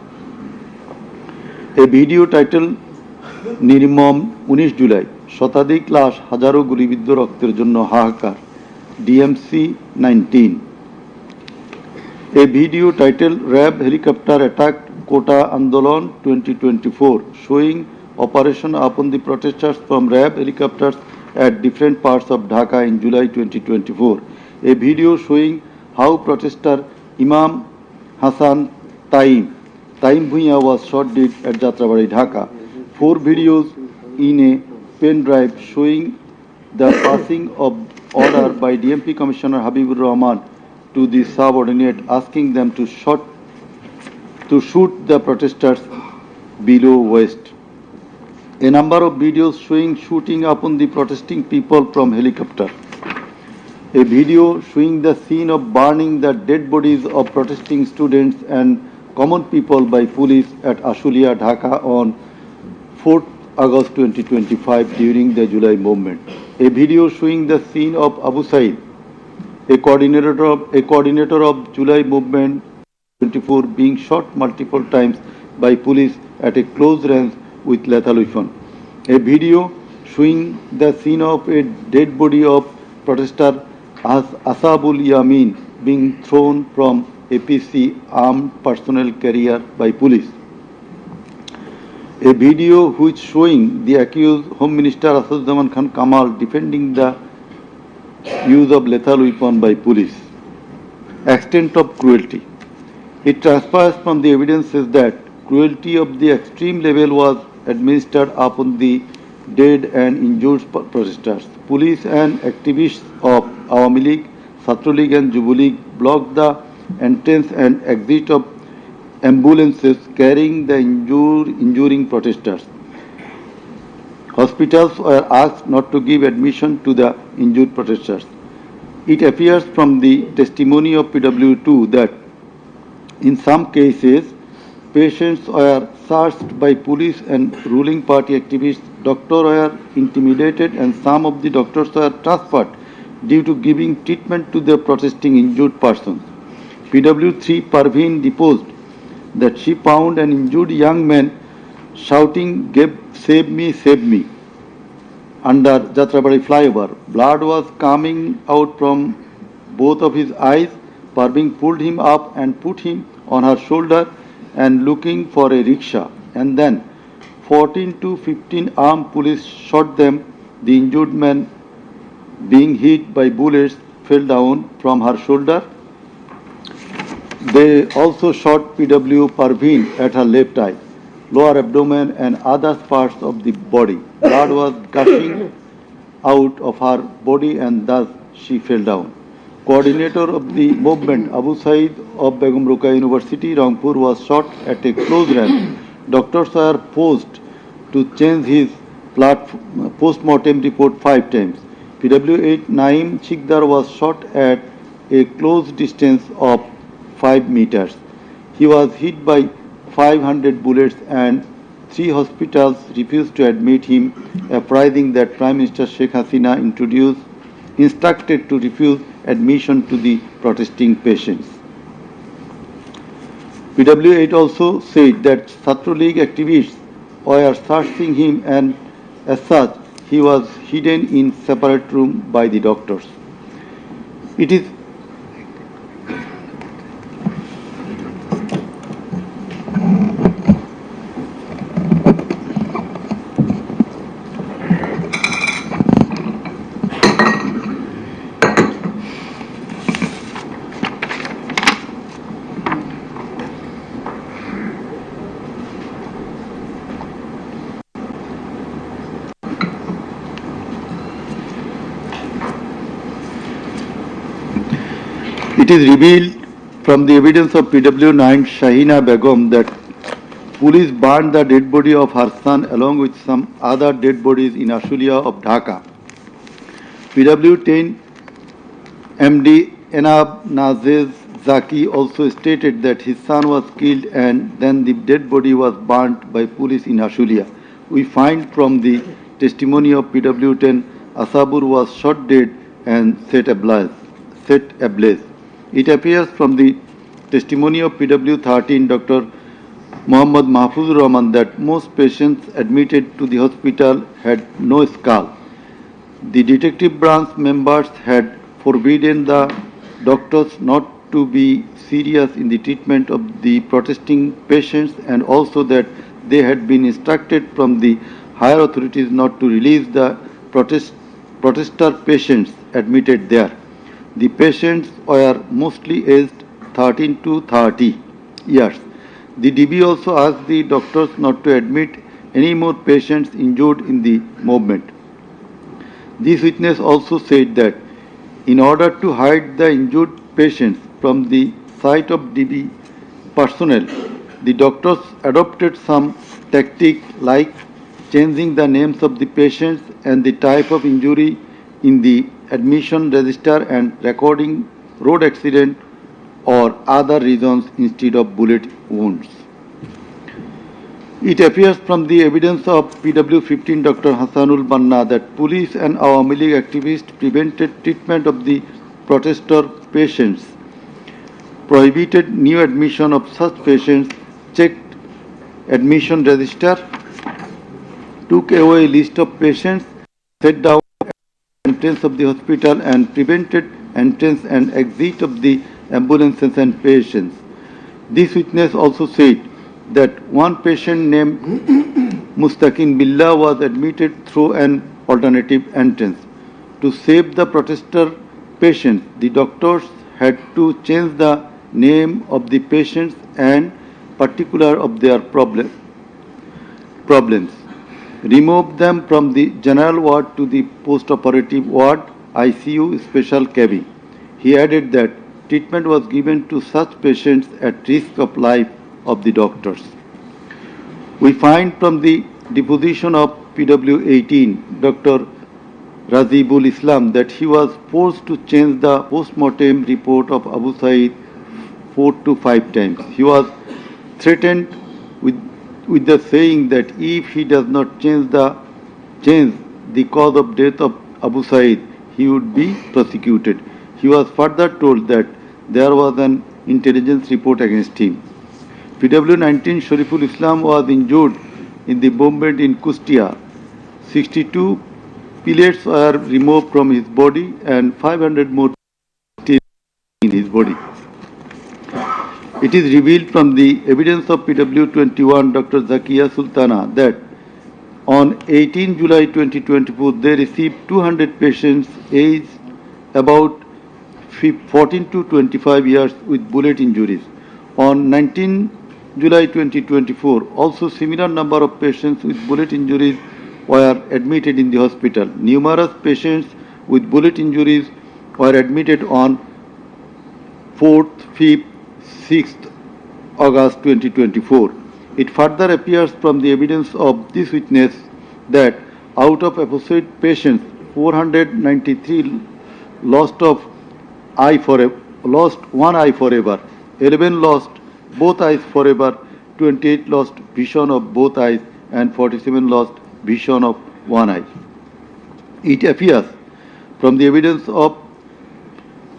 A video titled নির্মম 19 জুলাই শতাধিক লাশ হাজারো গুলিবিদ্ধ রক্তের জন্য হাহাকার DMC 19. A video titled RAB helicopter attacked Kota Andolan 2024 showing operation upon the protesters from RAB helicopters at different parts of Dhaka in July 2024. A video showing how protester Imam Hassan Taim Bhuiya was shot dead at Jatrabari, Dhaka. 4 videos in a pen drive showing the passing of order by DMP Commissioner Habibur Rahman to the subordinate asking them to shoot the protesters below waist. A number of videos showing shooting upon the protesting people from helicopter. A video showing the scene of burning the dead bodies of protesting students and common people by police at Ashulia, Dhaka on 4th August 2025 during the July movement. A video showing the scene of Abu Said, a coordinator of July movement 24, being shot multiple times by police at a close range with lethal weapon. A video showing the scene of a dead body of protester Asabul Yamin being thrown from APC armed personnel carrier by police. A video which showing the accused Home Minister Asaduzzaman Khan Kamal defending the use of lethal weapon by police. Extent of cruelty. It transpires from the evidences that cruelty of the extreme level was administered upon the dead and injured protesters. Police and activists of Awami League, Chhatra League and Jubo League blocked the entrance and exit of ambulances carrying the injuring protesters. Hospitals were asked not to give admission to the injured protesters. It appears from the testimony of PW2 that in some cases patients were searched by police and ruling party activists. Doctors were intimidated and some of the doctors were transferred due to giving treatment to the protesting injured persons. PW3 Parveen deposed that she found an injured young man shouting, save me, under Jatrabari flyover. Blood was coming out from both of his eyes. Parveen pulled him up and put him on her shoulder and looking for a rickshaw. And then 14 to 15 armed police shot them. The injured man, being hit by bullets, fell down from her shoulder. They also shot PW Parveen at her left eye, lower abdomen and other parts of the body. Blood was gushing out of her body and thus she fell down. Coordinator of the movement, Abu Said of Begum Ruqayya University, Rangpur, was shot at a close range. Doctors were forced to change his post-mortem report 5 times. PW8 Naim Chikdar was shot at a close distance of 5 meters. He was hit by 500 bullets and 3 hospitals refused to admit him, apprising that Prime Minister Sheikh Hasina instructed to refuse admission to the protesting patients. PW8 also said that Chhatra League activists were searching him and as such he was hidden in separate room by the doctors. It is It is revealed from the evidence of PW9 Shahina Begum that police burned the dead body of her son along with some other dead bodies in Ashulia of Dhaka. PW10 MD Enab Nazez Zaki also stated that his son was killed and then the dead body was burnt by police in Ashulia. We find from the testimony of PW10 Asabur was shot dead and set ablaze. It appears from the testimony of PW13 Dr. Muhammad Mahfuzur Rahman that most patients admitted to the hospital had no skull. The detective branch members had forbidden the doctors not to be serious in the treatment of the protesting patients, and also that they had been instructed from the higher authorities not to release the protester patients admitted there. The patients were mostly aged 13 to 30 years. The DB also asked the doctors not to admit any more patients injured in the movement. This witness also said that in order to hide the injured patients from the sight of DB personnel, the doctors adopted some tactic like changing the names of the patients and the type of injury in the admission register and recording road accident or other reasons instead of bullet wounds. It appears from the evidence of PW15 Dr. Hassanul Banna that police and Awami League activists prevented treatment of the protester patients, prohibited new admission of such patients, checked admission register, took away a list of patients, set down entrance of the hospital and prevented entrance and exit of the ambulances and patients. This witness also said that one patient named Mustaqin Billah was admitted through an alternative entrance. To save the protester patients, the doctors had to change the name of the patients and particular of their problems, remove them from the general ward to the post-operative ward, ICU special cabin. He added that treatment was given to such patients at risk of life of the doctors. We find from the deposition of PW18 Dr. Razibul Islam that he was forced to change the post-mortem report of Abu Said 4 to 5 times. He was threatened with the saying that if he does not change the cause of death of Abu Said, he would be prosecuted. He was further told that there was an intelligence report against him. PW19 Shariful Islam was injured in the bombardment in Kustia. 62 pellets were removed from his body and 500 more still in his body. It is revealed from the evidence of PW21 Dr. Zakia Sultana that on 18 July 2024 they received 200 patients aged about 14 to 25 years with bullet injuries. On 19 July 2024, also similar number of patients with bullet injuries were admitted in the hospital. Numerous patients with bullet injuries were admitted on 4th, 5th, 6th August 2024. It further appears from the evidence of this witness that out of episode patients, 493 lost one eye forever, 11 lost both eyes forever, 28 lost vision of both eyes, and 47 lost vision of one eye. It appears from the evidence of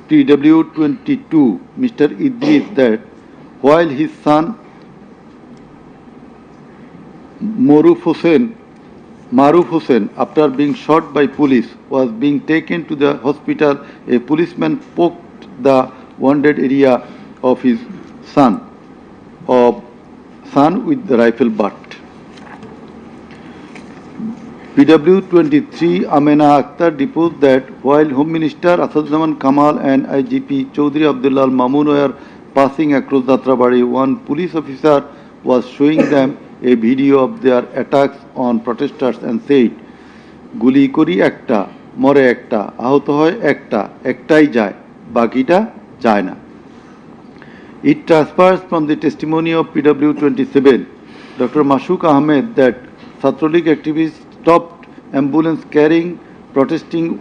TW22 Mr. Idris that while his son Maruf Hussain, after being shot by police, was being taken to the hospital, a policeman poked the wounded area of his son with the rifle butt. PW23 Amena Akhtar deposed that while Home Minister Asadzaman Kamal and IGP Chaudhry Abdullah Mamun were passing across Jatrabari, one police officer was showing them a video of their attacks on protesters and said, "Guli kori ekta, more ekta, ahoto hoy ekta, ektai jay, bakita jay na." It transfers from the testimony of PW27 Dr. Mashuk Ahmed that Satrolik activists stopped ambulance carrying protesting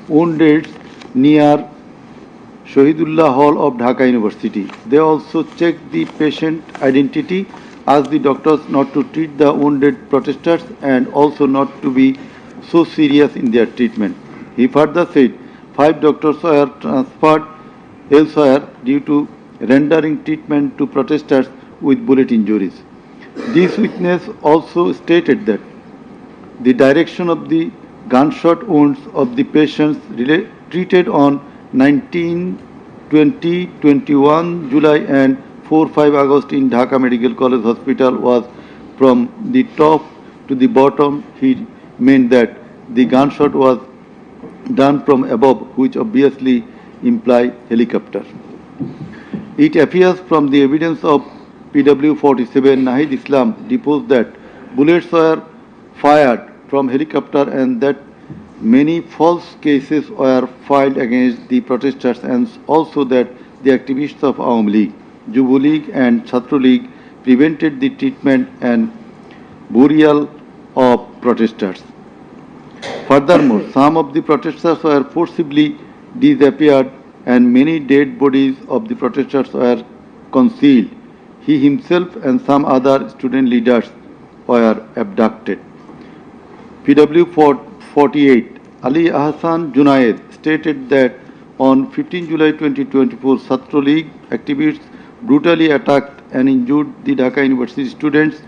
wounded near Shahidullah Hall of Dhaka University. They also checked the patient identity, asked the doctors not to treat the wounded protesters and also not to be so serious in their treatment. He further said 5 doctors were transferred elsewhere due to rendering treatment to protesters with bullet injuries. This witness also stated that the direction of the gunshot wounds of the patients treated on 19, 20, 21 July and 4-5 August in Dhaka Medical College Hospital was from the top to the bottom. He meant that the gunshot was done from above, which obviously imply helicopter. It appears from the evidence of PW 47 Nahid Islam deposed that bullets were fired from helicopter and that many false cases were filed against the protesters, and also that the activists of Awami League, Jubo League and Chhatra League prevented the treatment and burial of protesters. Furthermore, some of the protesters were forcibly disappeared and many dead bodies of the protesters were concealed. He himself and some other student leaders were abducted. PW 48 Ali Ahsan Junaid stated that on 15 July 2024, Chhatra League activists brutally attacked and injured the Dhaka University students,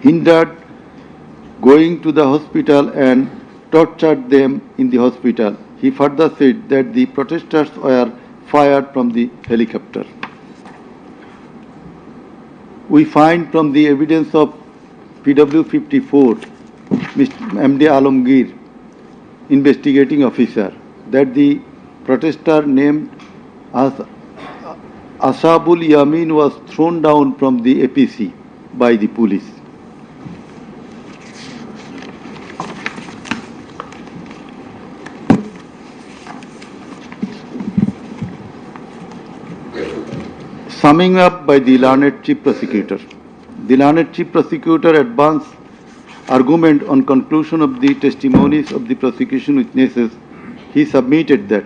hindered going to the hospital and tortured them in the hospital. He further said that the protesters were fired from the helicopter. We find from the evidence of PW 54, MD Alamgir, investigating officer, that the protester named as Ashabul Yamin was thrown down from the APC by the police. Summing up by the learned Chief Prosecutor. The learned Chief Prosecutor advanced argument on conclusion of the testimonies of the prosecution witnesses. He submitted that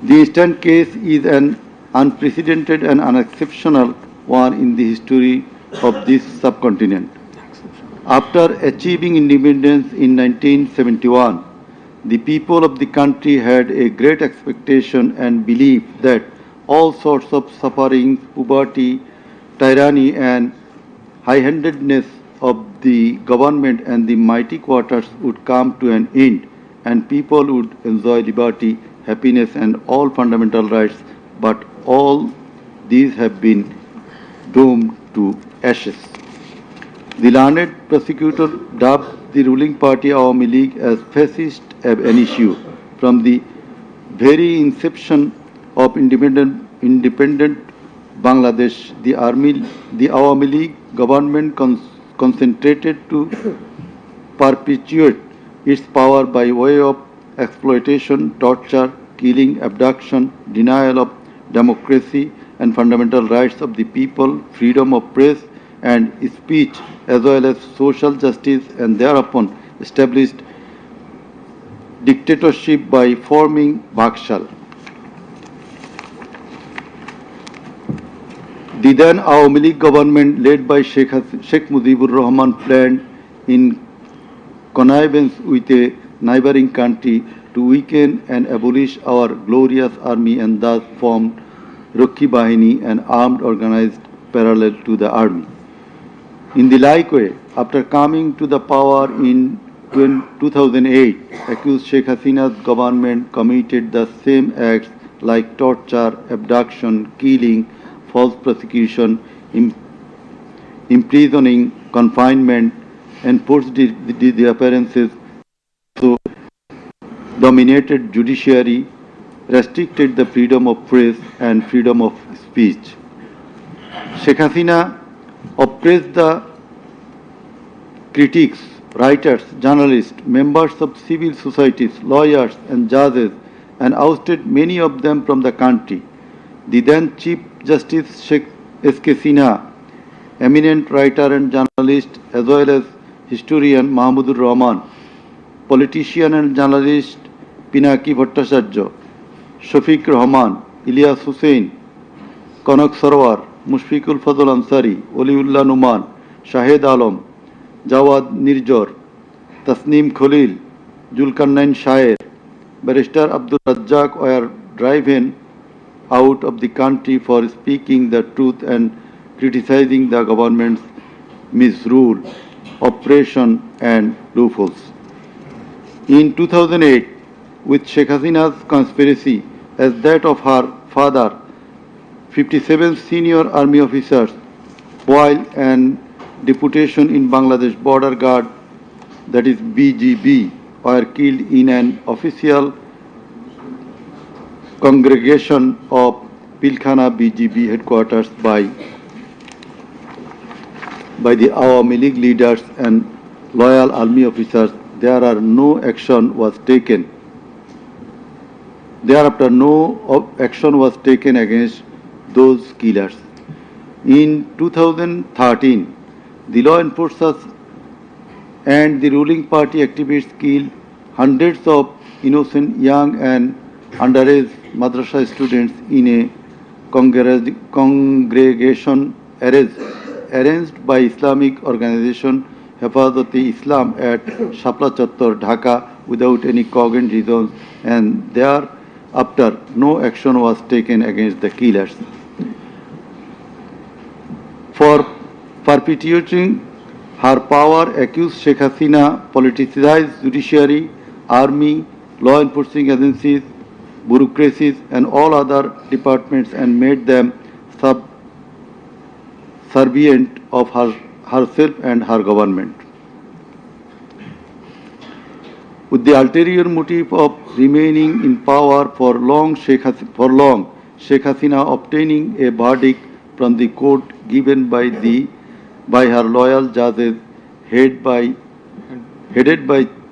the instant case is an unprecedented and unexceptional one in the history of this subcontinent. After achieving independence in 1971, the people of the country had a great expectation and belief that all sorts of suffering, poverty, tyranny and high-handedness of the government and the mighty quarters would come to an end and people would enjoy liberty, happiness and all fundamental rights, but all these have been doomed to ashes. The learned prosecutor dubbed the ruling party Awami League as fascist ab initio. From the very inception of independent Bangladesh, the Awami League government concentrated to perpetuate its power by way of exploitation, torture, killing, abduction, denial of democracy and fundamental rights of the people, freedom of press and speech, as well as social justice, and thereupon established dictatorship by forming Bhakshal. The then Awami League government, led by Sheikh Mujibur Rahman, planned in connivance with a neighboring country to weaken and abolish our glorious army and thus formed Rakhi Bahini, an armed organized parallel to the army. In the like way, after coming to the power in 2008, accused Sheikh Hasina's government committed the same acts like torture, abduction, killing, false prosecution, imprisoning, confinement, enforced disappearances, so dominated judiciary, restricted the freedom of press and freedom of speech. Sheikh Hasina oppressed the critics, writers, journalists, members of civil societies, lawyers and judges, and ousted many of them from the country. The then Chief Justice Sheikh S.K. Sinha, eminent writer and journalist as well as historian Mahmudur Rahman, politician and journalist Pinaki Bhattacharya, Shafiq Rahman, Ilyas Hussain, Kanak Sarwar, Mushfiqul Fazl Ansari, Oliullah Numan, Shahed Alam, Jawad Nirjor, Tasneem Khalil, Julkarnain Shaer, Barrister Abdul Razzaq were driven out of the country for speaking the truth and criticizing the government's misrule, oppression and loopholes. In 2008, with Sheikh Hasina's conspiracy as that of her father, 57 senior army officers, while an deputation in Bangladesh Border Guard, that is BGB, were killed in an official congregation of Pilkhana BGB headquarters by the Awami League leaders and loyal army officers. Thereafter, no action was taken against those killers. In 2013, the law enforcers and the ruling party activists killed hundreds of innocent young and underage madrasa students in a congregation arranged by Islamic organization Hifazat-e-Islam at Shapla Chattor, Dhaka, without any cogent reasons, and thereafter no action was taken against the killers. For perpetuating her power, accused Sheikh Hasina politicized judiciary, army, law enforcing agencies, bureaucracies and all other departments and made them subservient of herself and her government. With the ulterior motive of remaining in power for long, Sheikh Hasina obtaining a verdict from the court given by her loyal judges headed by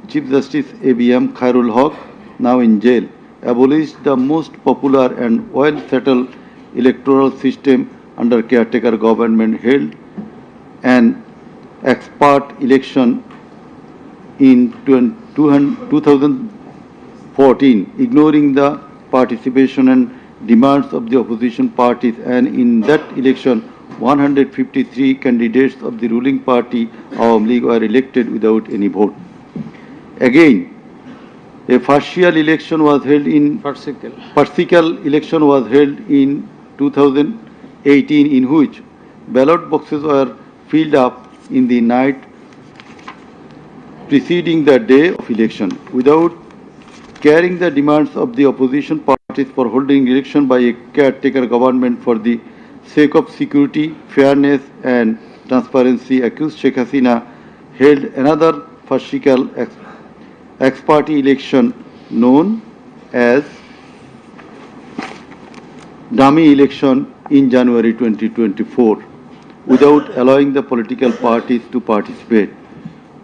Chief Justice ABM Khairul Haq, now in jail, abolished the most popular and well-settled electoral system under caretaker government, held an expert election in 2014, ignoring the participation and demands of the opposition parties, and in that election 153 candidates of the ruling party Awami League were elected without any vote. Again, a farcical election was held in 2018, in which ballot boxes were filled up in the night preceding the day of election, without carrying the demands of the opposition parties for holding election by a caretaker government for the sake of security, fairness and transparency. Accused Sheikh Hasina held another farcical ex-party election known as dummy election in January 2024 without allowing the political parties to participate.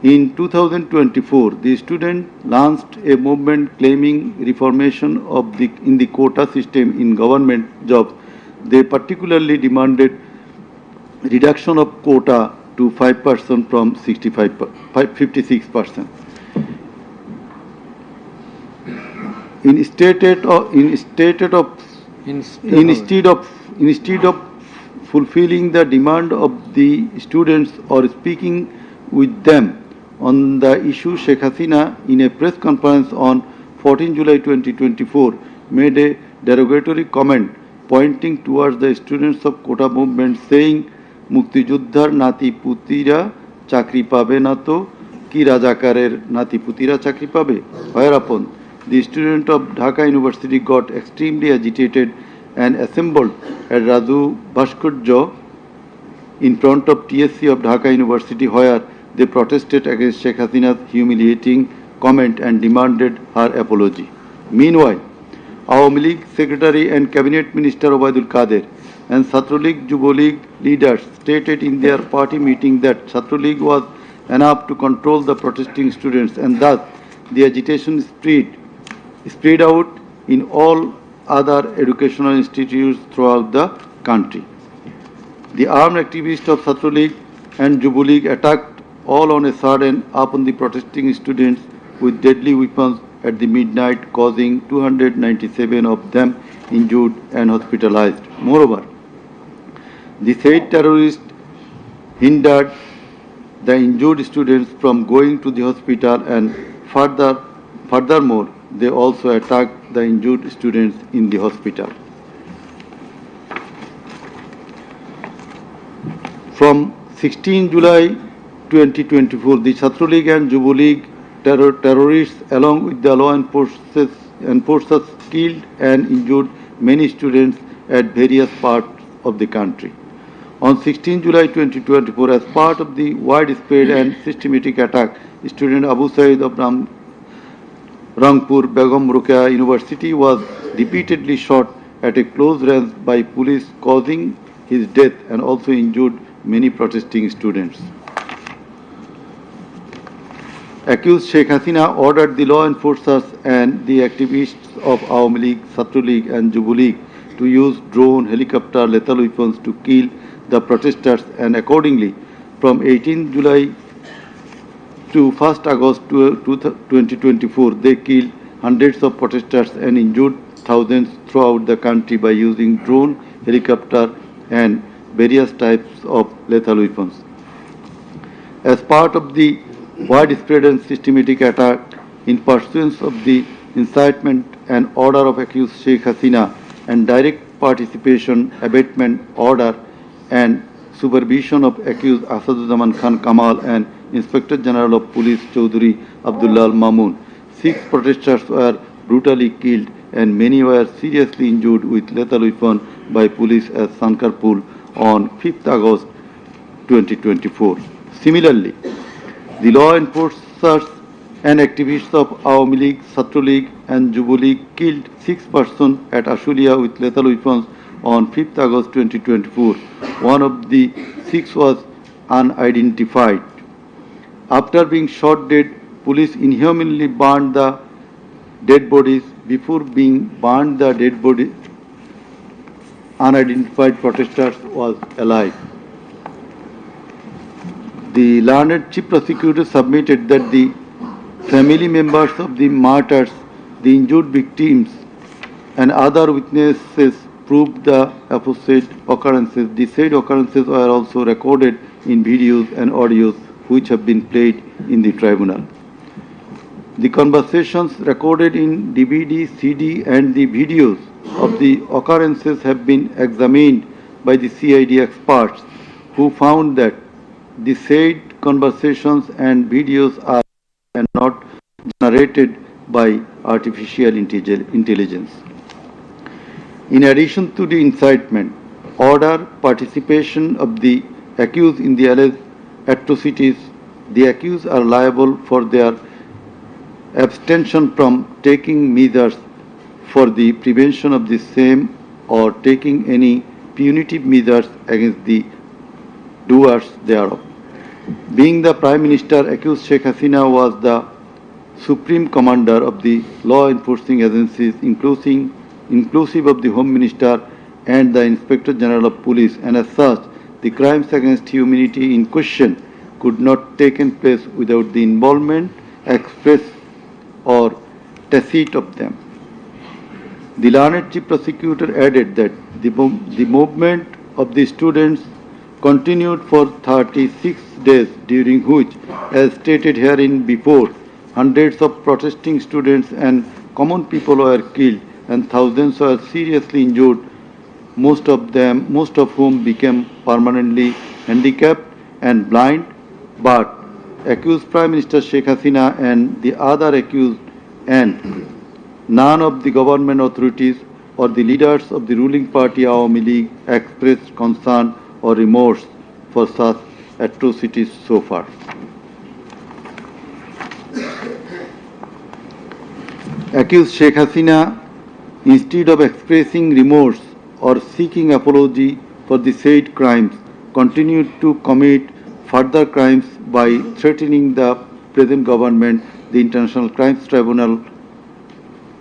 In 2024, the students launched a movement claiming reformation in the quota system in government jobs. They particularly demanded reduction of quota to 5% from 56%. Instead of fulfilling the demand of the students or speaking with them on the issue, Sheikh Hasina, in a press conference on 14 July 2024, made a derogatory comment pointing towards the students of quota movement, saying, "Mukti Juddhar nati putira chakri pabe na to ki Rajakarer nati putira chakri pabe." Whereupon the student of Dhaka University got extremely agitated and assembled at Raju Bhaskurjo in front of TSC of Dhaka University, where they protested against Sheikh Hasina's humiliating comment and demanded her apology. Meanwhile, Awami League Secretary and Cabinet Minister Obaidul Qadir and Chhatra League Yuva League leaders stated in their party meeting that Chhatra League was enough to control the protesting students, and thus the agitation spread out in all other educational institutes throughout the country. The armed activists of Chhatra League and Yuva League attacked all on a sudden upon the protesting students with deadly weapons at the midnight, causing 297 of them injured and hospitalized. Moreover, the said terrorists hindered the injured students from going to the hospital, and furthermore, they also attacked the injured students in the hospital. From 16 July 2024, the Chhatra League and Yuva League terrorists along with the law enforcers killed and injured many students at various parts of the country. On 16 July 2024, as part of the widespread and systematic attack, student Abu Said of Rangpur Begum Ruqayya University was repeatedly shot at a close range by police, causing his death and also injured many protesting students. Accused Sheikh Hasina ordered the law enforcers and the activists of Awami League, Chhatra League and Yuva League to use drone, helicopter, lethal weapons to kill the protesters, and accordingly, from 18 July to 1st August 2024, they killed hundreds of protesters and injured thousands throughout the country by using drone, helicopter and various types of lethal weapons. As part of the widespread and systematic attack in pursuance of the incitement and order of accused Sheikh Hasina and direct participation, abatement order and supervision of accused Asaduzzaman Khan Kamal and Inspector General of Police Chaudhry Abdullah Mamun, 6 protesters were brutally killed and many were seriously injured with lethal weapon by police at Sankarpur on 5th August 2024. Similarly, the law enforcers and activists of Awami League, Chhatra League and Yuva League killed 6 persons at Ashulia with lethal weapons on 5th August 2024. One of the 6 was unidentified. After being shot dead, police inhumanly burned the dead bodies. Before being burned, the dead body, unidentified protesters was alive. The learned chief prosecutor submitted that the family members of the martyrs, the injured victims, and other witnesses proved the aforesaid occurrences. The said occurrences were also recorded in videos and audios which have been played in the tribunal. The conversations recorded in DVD, CD, and the videos of the occurrences have been examined by the CID experts, who found that the said conversations and videos are not generated by artificial intelligence. In addition to the incitement, order, participation of the accused in the alleged atrocities, the accused are liable for their abstention from taking measures for the prevention of the same or taking any punitive measures against the doers thereof. Being the Prime Minister, accused Sheikh Hasina was the Supreme Commander of the law enforcing agencies, inclusive of the Home Minister and the Inspector General of Police, and as such, the crimes against humanity in question could not take place without the involvement, express or tacit of them. The learned chief prosecutor added that the movement of the students continued for 36 days, during which, as stated herein before, hundreds of protesting students and common people were killed and thousands were seriously injured, most of whom became permanently handicapped and blind. But accused Prime Minister Sheikh Hasina and the other accused and none of the government authorities or the leaders of the ruling party Awami League expressed concern or remorse for such atrocities so far. Accused Sheikh Hasina, instead of expressing remorse or seeking apology for the said crimes, continued to commit further crimes by threatening the present government, the International Crimes Tribunal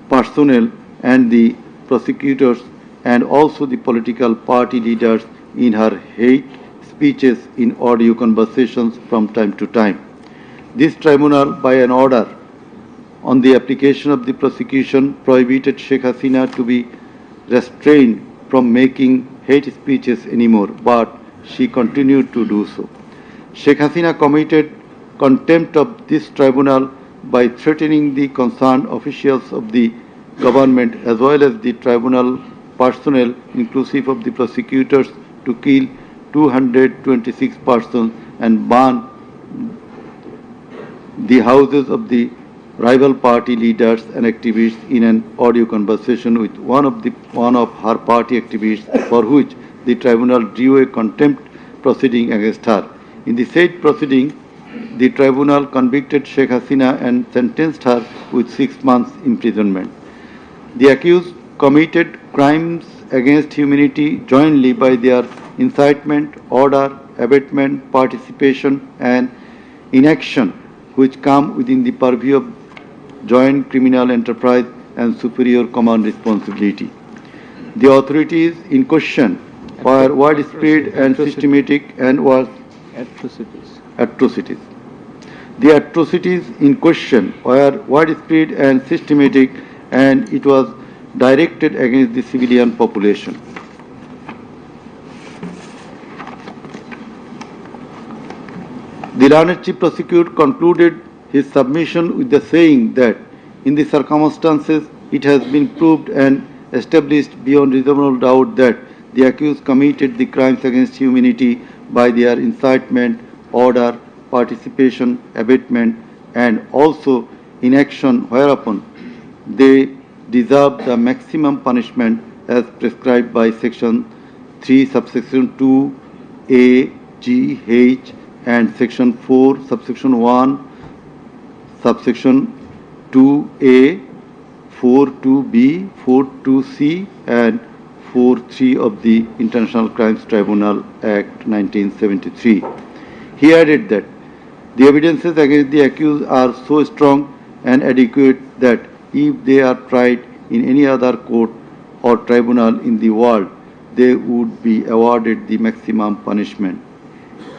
personnel and the prosecutors, and also the political party leaders in her hate speeches in audio conversations from time to time. This tribunal, by an order on the application of the prosecution, prohibited Sheikh Hasina to be restrained from making hate speeches anymore, but she continued to do so. Sheikh Hasina committed contempt of this tribunal by threatening the concerned officials of the government as well as the tribunal personnel, inclusive of the prosecutors, to kill 226 persons and burn the houses of the rival party leaders and activists in an audio conversation with one of her party activists, for which the tribunal drew a contempt proceeding against her. In the said proceeding, the tribunal convicted Sheikh Hasina and sentenced her with 6 months imprisonment. The accused committed crimes against humanity jointly by their incitement, order, abatement, participation and inaction, which come within the purview of joint criminal enterprise and superior command responsibility. The authorities in question were widespread and systematic and was atrocities. The atrocities in question were widespread and systematic, and it was directed against the civilian population. The learned chief prosecutor concluded his submission with the saying that in the circumstances it has been proved and established beyond reasonable doubt that the accused committed the crimes against humanity by their incitement, order, participation, abatement and also inaction, whereupon they deserve the maximum punishment as prescribed by section 3 subsection 2 A, G, H and section 4 subsection 1 subsection 2A, 4.2b, 4.2c and 4.3 of the International Crimes Tribunal Act 1973. He added that the evidences against the accused are so strong and adequate that if they are tried in any other court or tribunal in the world, they would be awarded the maximum punishment.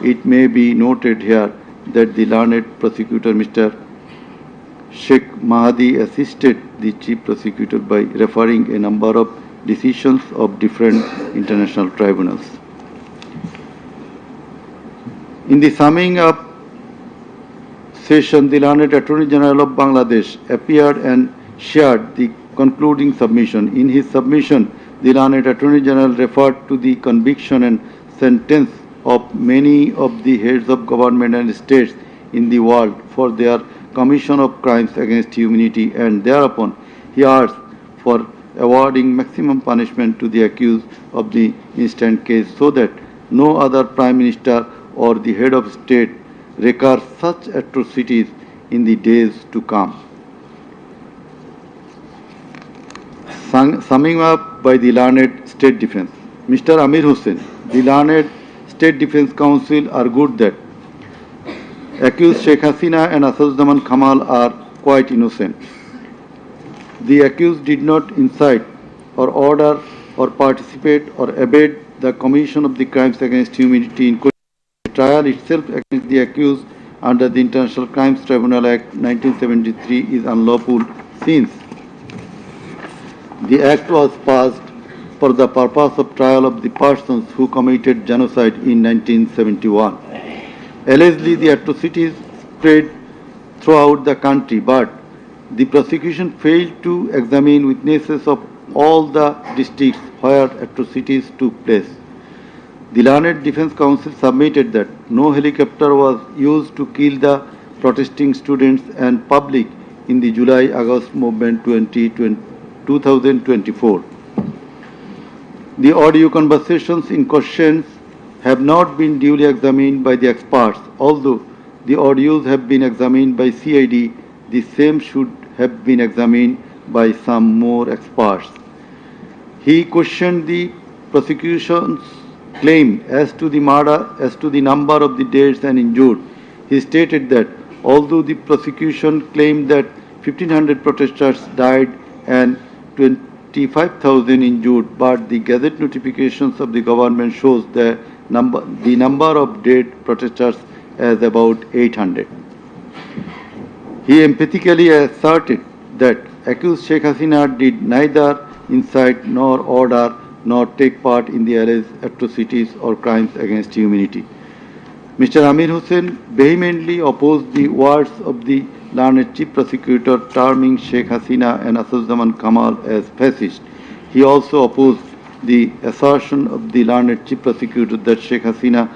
It may be noted here that the learned prosecutor Mr. Sheikh Mahdi assisted the chief prosecutor by referring a number of decisions of different international tribunals. In the summing up session, the learned Attorney General of Bangladesh appeared and shared the concluding submission. In his submission, the learned Attorney General referred to the conviction and sentence of many of the heads of government and states in the world for their commission of crimes against humanity, and thereupon he asked for awarding maximum punishment to the accused of the instant case so that no other Prime Minister or the head of state recur such atrocities in the days to come. Summing up by the learned State Defence, Mr. Amir Hussain, the learned State Defence Counsel, argued that accused Sheikh Hasina and Asaduzzaman Kamal are quite innocent. The accused did not incite or order or participate or abet the commission of the crimes against humanity in question. The trial itself against the accused under the International Crimes Tribunal Act 1973 is unlawful since the act was passed for the purpose of trial of the persons who committed genocide in 1971. Allegedly, the atrocities spread throughout the country, but the prosecution failed to examine witnesses of all the districts where atrocities took place. The learned Defence Counsel submitted that no helicopter was used to kill the protesting students and public in the July-August movement 2024. The audio conversations in question have not been duly examined by the experts. Although the audios have been examined by CID, the same should have been examined by some more experts. He questioned the prosecution's claim as to the number of the dead and injured. He stated that although the prosecution claimed that 1,500 protesters died and 25,000 injured, but the Gazette notifications of the government shows the number of dead protesters as about 800. He emphatically asserted that accused Sheikh Hasina did neither incite nor order nor take part in the alleged atrocities or crimes against humanity. Mr. Amir Hussain vehemently opposed the words of the learned Chief Prosecutor terming Sheikh Hasina and Asaduzzaman Kamal as fascist. He also opposed the assertion of the learned Chief Prosecutor that Sheikh Hasina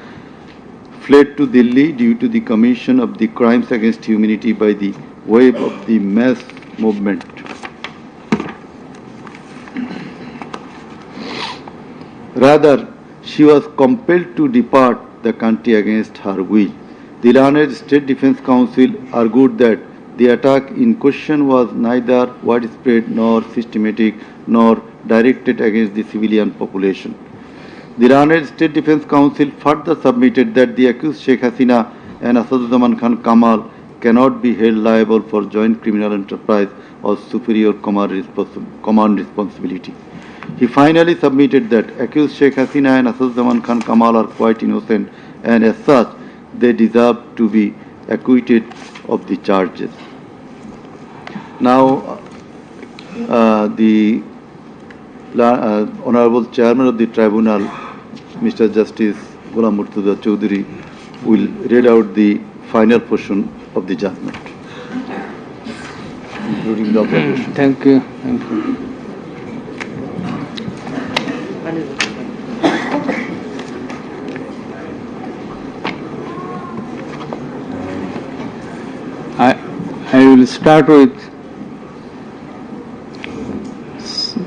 fled to Delhi due to the commission of the crimes against humanity by the wave of the mass movement. Rather, she was compelled to depart the country against her will. The learned State Defence Council argued that the attack in question was neither widespread nor systematic nor directed against the civilian population. The learned State Defence Council further submitted that the accused Sheikh Hasina and Asaduzzaman Khan Kamal cannot be held liable for joint criminal enterprise or superior command responsibility. He finally submitted that accused Sheikh Hasina and Asaduzzaman Khan Kamal are quite innocent and as such they deserve to be acquitted of the charges. Now, the Honorable Chairman of the Tribunal, Mr. Justice Ghulam Murtuza Chaudhary, will read out the final portion of the judgment, including the observation.
Thank you. Thank you. I will start with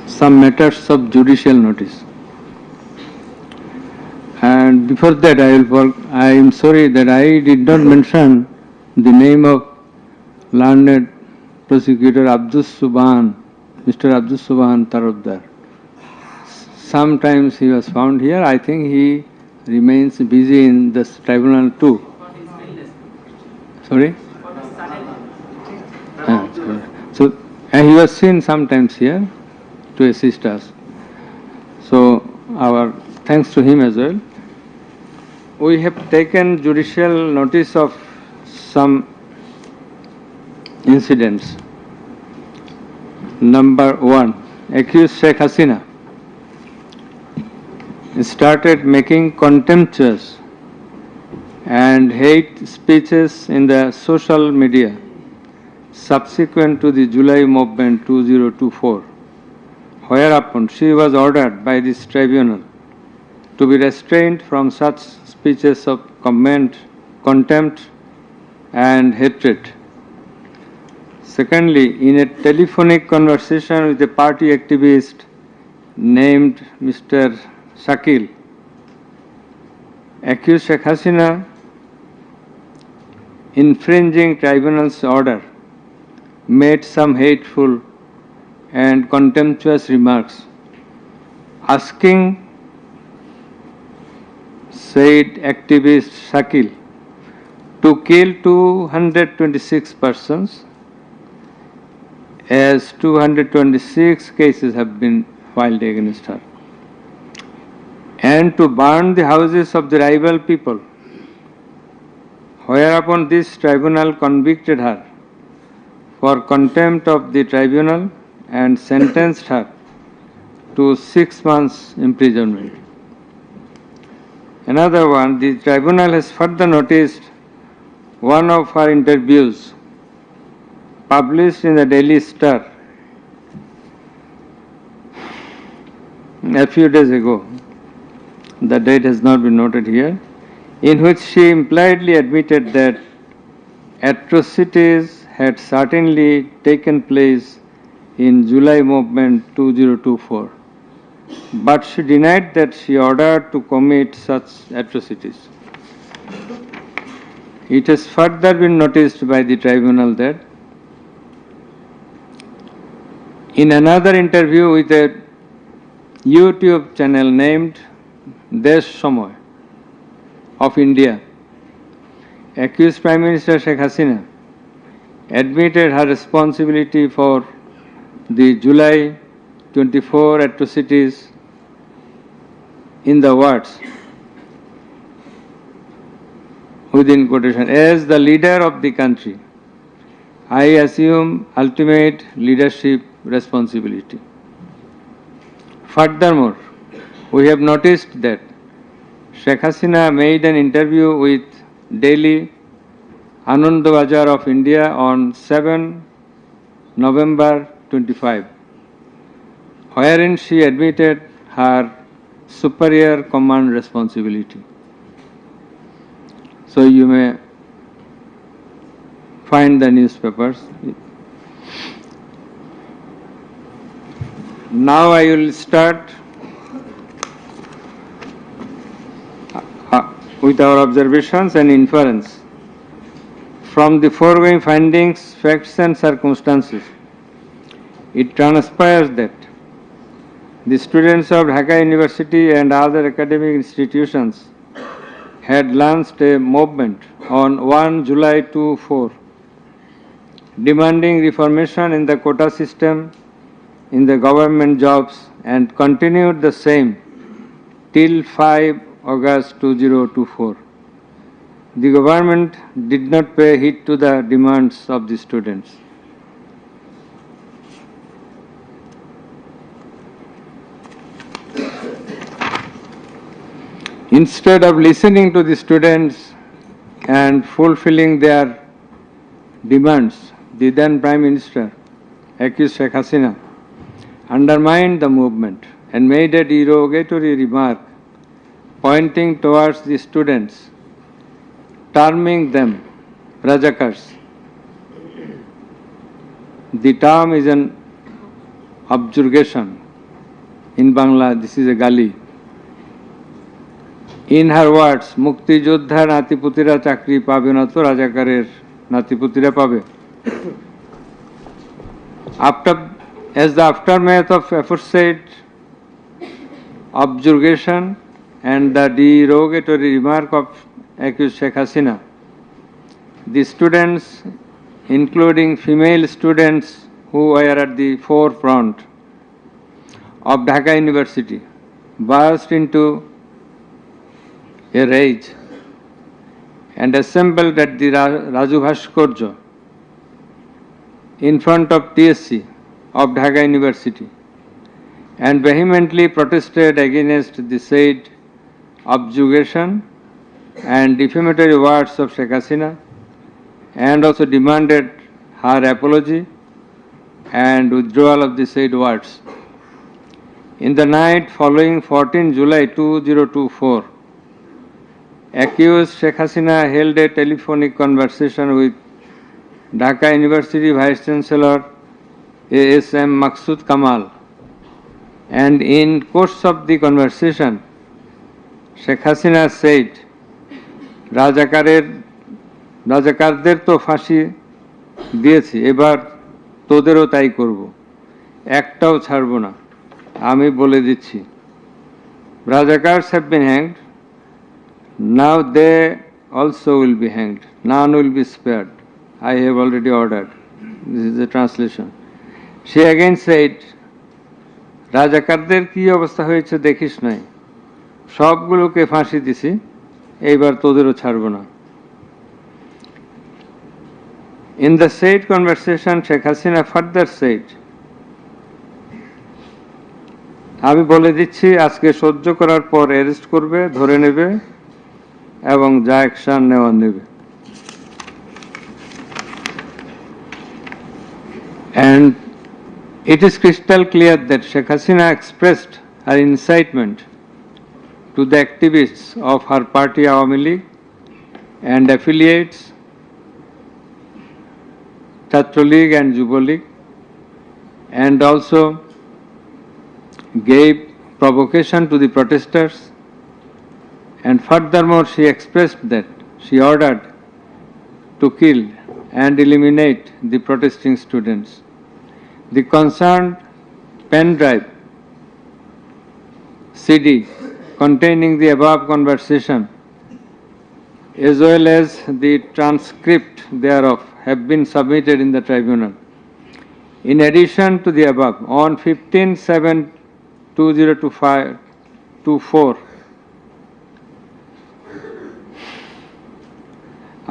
some matters of judicial notice. And before that, I am sorry that I did not mention the name of learned prosecutor Abdus Subhan, Mr. Abdus Subhan Tarabdar. Sometimes he was found here. I think he remains busy in the tribunal too. Sorry? So he was seen sometimes here to assist us. So our thanks to him as well. We have taken judicial notice of some incidents. Number 1, accused Sheikh Hasina started making contemptuous and hate speeches in the social media subsequent to the July movement 2024, whereupon she was ordered by this tribunal to be restrained from such speeches of contempt and hatred. Secondly, in a telephonic conversation with a party activist named Mr. Shakil, accused Sheikh Hasina, infringing tribunal's order, made some hateful and contemptuous remarks, asking said activist Shakil to kill 226 persons, as 226 cases have been filed against her, and to burn the houses of the rival people, whereupon this tribunal convicted her for contempt of the tribunal and sentenced her to 6 months imprisonment. Another one, the tribunal has further noticed one of her interviews published in the Daily Star a few days ago. The date has not been noted here, in which she impliedly admitted that atrocities had certainly taken place in July movement 2024, but she denied that she ordered to commit such atrocities. It has further been noticed by the tribunal that in another interview with a YouTube channel named Desh Samoy of India, accused Prime Minister Sheikh Hasina admitted her responsibility for the July 24 atrocities in the words, within quotation, as the leader of the country, I assume ultimate leadership responsibility. Furthermore, we have noticed that Sheikh Hasina made an interview with Delhi Anand Bazar of India on 7 November 25, wherein she admitted her superior command responsibility. So you may find the newspapers. Now I will start with our observations and inference. From the foregoing findings, facts and circumstances, it transpires that the students of Dhaka University and other academic institutions had launched a movement on 1 July 2004 demanding reformation in the quota system in the government jobs and continued the same till 5 August 2024. The government did not pay heed to the demands of the students. Instead of listening to the students and fulfilling their demands, the then Prime Minister, accused Sheikh Hasina, undermined the movement and made a derogatory remark pointing towards the students, terming them Rajakars. The term is an objurgation. In Bangla, this is a gali. In her words, Mukti Joddha Natiputira Chakri pabe na to Rajakarer Natiputira pabe. As the aftermath of aforesaid objurgation and the derogatory remark of accused Sheikh Hasina, the students, including female students who were at the forefront of Dhaka University, burst into a rage and assembled at the Raju Bhaskarya in front of TSC of Dhaka University and vehemently protested against the said objurgation and defamatory words of Sheikh Hasina, and also demanded her apology and withdrawal of the said words. In the night following 14 July 2024, accused Sheikh Hasina held a telephonic conversation with Dhaka University Vice Chancellor ASM Maksud Kamal, and in course of the conversation, Sheikh Hasina said, রাজাকারদের তো ফাঁসি দিয়েছি, এবার তোদেরও তাই করব, একটাও ছাড়ব না, আমি বলে দিচ্ছি। Rajakars have been hanged, now they also will be hanged, none will be spared. I have already ordered. This is the translation. She again said, রাজাকারদের কি অবস্থা হয়েছে দেখিস নাই, সবগুলোকে ফাঁসি দিছি, এইবার তোদেরও ছাড়ব না। In the said conversation, Sheikh Hasina further said, আমি বলে দিচ্ছি আজকে সহ্য করার পর অ্যারেস্ট করবে, ধরে নেবে এবং যা অ্যাকশন নেওয়া নেবে। And it is crystal clear that Sheikh Hasina expressed her incitement to the activists of her party Awami League and affiliates, Chhatra League and Yuva League, and also gave provocation to the protesters, and furthermore she expressed that she ordered to kill and eliminate the protesting students. The concerned pen drive CD containing the above conversation as well as the transcript thereof have been submitted in the tribunal. In addition to the above, on 15/7/2024,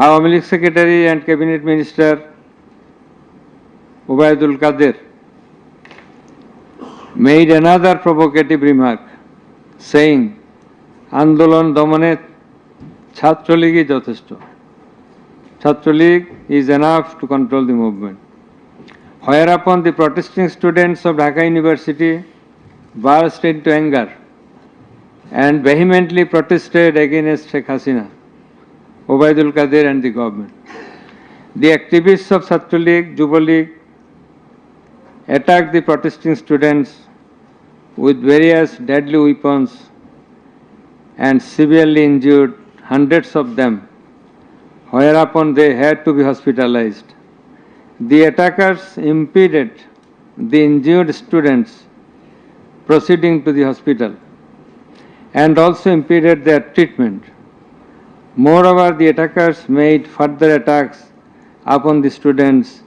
Awami League Secretary and Cabinet Minister Ubaidul Qadir made another provocative remark, saying আন্দোলন দমনে ছাত্রলীগই যথেষ্ট। Chhatraleague is enough to control the movement. Whereupon the protesting students of Dhaka University burst into anger and vehemently protested against Sheikh Hasina, Obaidul Qadir and the government. The activists of Chhatraleague, Yuva League attacked the protesting students with various deadly weapons and severely injured hundreds of them, whereupon they had to be hospitalized. The attackers impeded the injured students proceeding to the hospital and also impeded their treatment. Moreover, the attackers made further attacks upon the students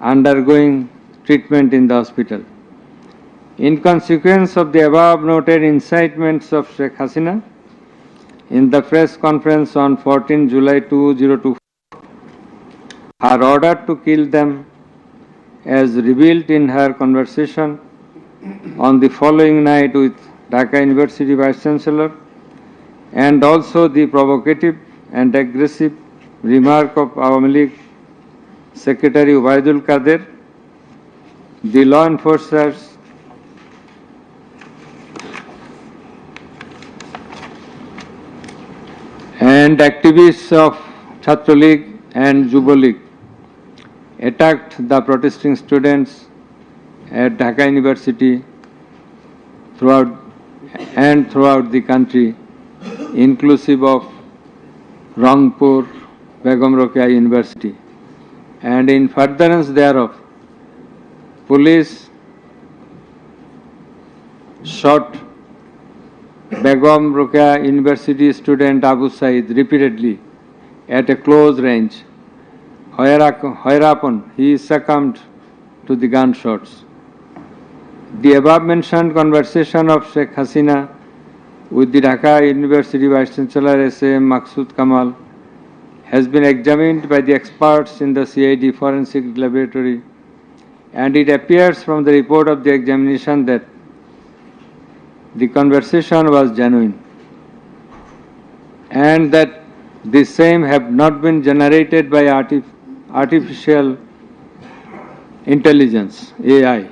undergoing treatment in the hospital. In consequence of the above noted incitements of Sheikh Hasina, in the press conference on 14 July 2024, her order to kill them, as revealed in her conversation on the following night with Dhaka University Vice Chancellor, and also the provocative and aggressive remark of Awami League Secretary Obaidul Qadir, the law enforcers and activists of Chhatraleague and Yuva League attacked the protesting students at Dhaka University throughout the country, inclusive of Rangpur, Begum Rokeya University. And in furtherance thereof, police shot Begum Rokeya University student Abu Said repeatedly at a close range, whereupon he succumbed to the gunshots. The above mentioned conversation of Sheikh Hasina with the Dhaka University Vice Chancellor S.M. Maksud Kamal has been examined by the experts in the CID Forensic Laboratory, and it appears from the report of the examination that the conversation was genuine and that the same have not been generated by artificial intelligence, AI.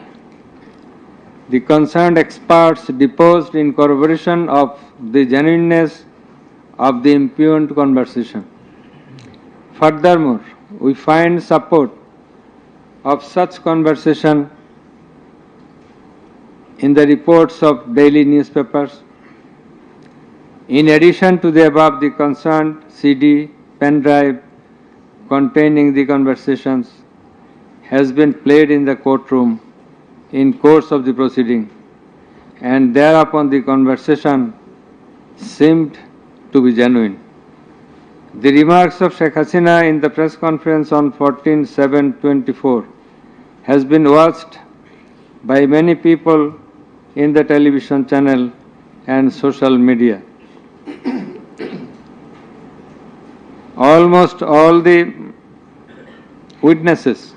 The concerned experts deposed in corroboration of the genuineness of the impugned conversation. Furthermore, we find support of such conversation in the reports of daily newspapers. In addition to the above, the concerned CD, pen drive containing the conversations has been played in the courtroom in course of the proceeding, and thereupon the conversation seemed to be genuine. The remarks of Sheikh Hasina in the press conference on 14/7/24 has been watched by many people in the television channel and social media. Almost all the witnesses,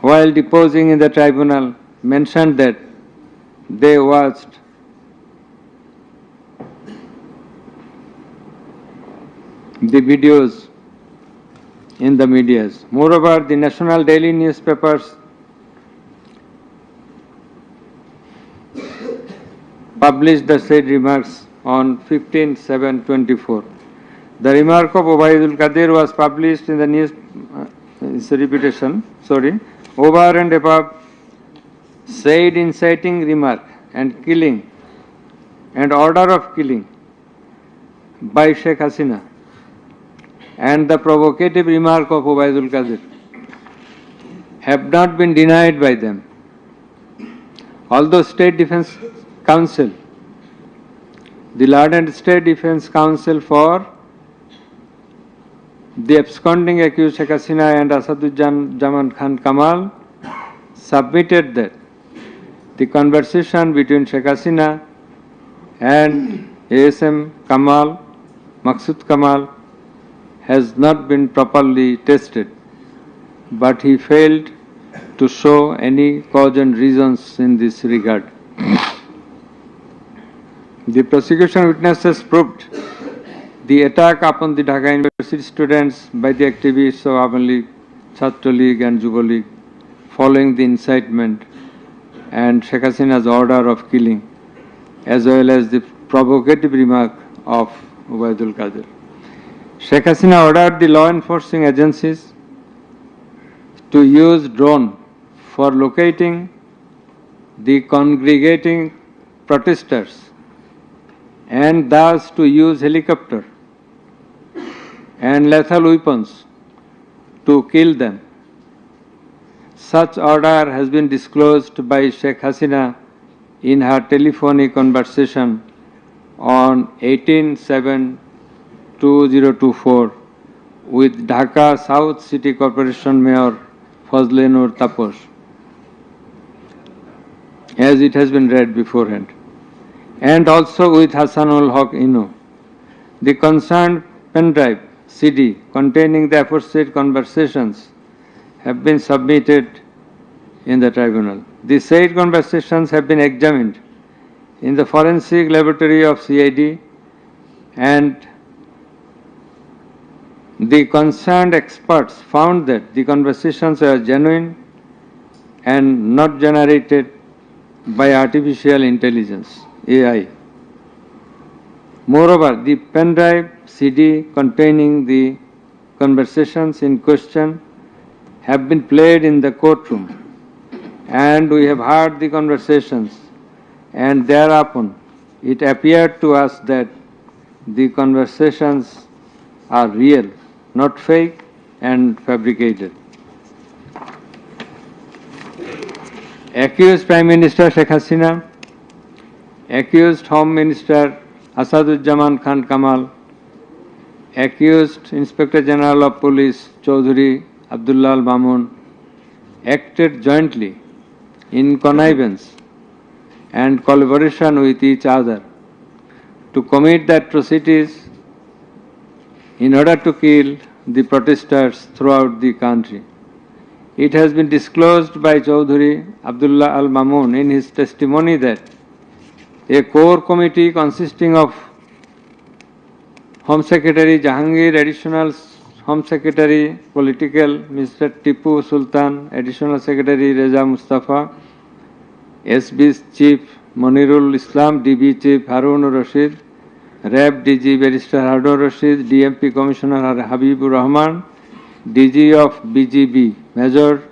while deposing in the tribunal, mentioned that they watched the videos in the medias. Moreover, the national daily newspapers published the said remarks on 15/7/24. The remark of Obaidul Qadir was published in the news. It's a repetition. Sorry. Over and above said inciting remark and killing and order of killing by Sheikh Hasina and the provocative remark of Obaidul Qadir have not been denied by them. Although State Defence Council, the learned State Defence Council for the absconding accused Sheikh Hasina and Asaduজ্জামান Khan Kamal submitted that the conversation between Sheikh Hasina and ASM Kamal, Maksud Kamal, has not been properly tested, but he failed to show any cogent reasons in this regard. The prosecution witnesses proved the attack upon the Dhaka University students by the activists of Awami League, Chhatra League and Yuva League following the incitement and Sheikh Hasina's order of killing, as well as the provocative remark of Ubaidul Qadir. Sheikh Hasina ordered the law enforcing agencies to use drone for locating the congregating protesters and thus to use helicopter and lethal weapons to kill them. Such order has been disclosed by Sheikh Hasina in her telephonic conversation on 18/7/2024 with Dhaka South City Corporation Mayor Fazle Noor Taposh, as it has been read beforehand, and also with Hassanul Haq Inu. The concerned pen drive CD containing the aforesaid conversations have been submitted in the tribunal. The said conversations have been examined in the forensic laboratory of CID, and the concerned experts found that the conversations were genuine and not generated by artificial intelligence, AI. Moreover, the pen drive CD containing the conversations in question have been played in the courtroom, and we have heard the conversations, and thereupon it appeared to us that the conversations are real, not fake and fabricated. Accused Prime Minister Sheikh Hasina, accused Home Minister Asaduzzaman Khan Kamal, accused Inspector General of Police Chaudhry Abdullah Al Mamun acted jointly in connivance and collaboration with each other to commit the atrocities in order to kill the protesters throughout the country. It has been disclosed by Chaudhry Abdullah Al Mamun in his testimony that a core committee consisting of Home Secretary Jahangir, Additional Home Secretary Political Mr. Tipu Sultan, Additional Secretary Reza Mustafa, SB's Chief Monirul Islam, DB Chief Harun Rashid, RAB DG Barrister Harun Rashid, DMP Commissioner Habibur Rahman, DG of BGB Major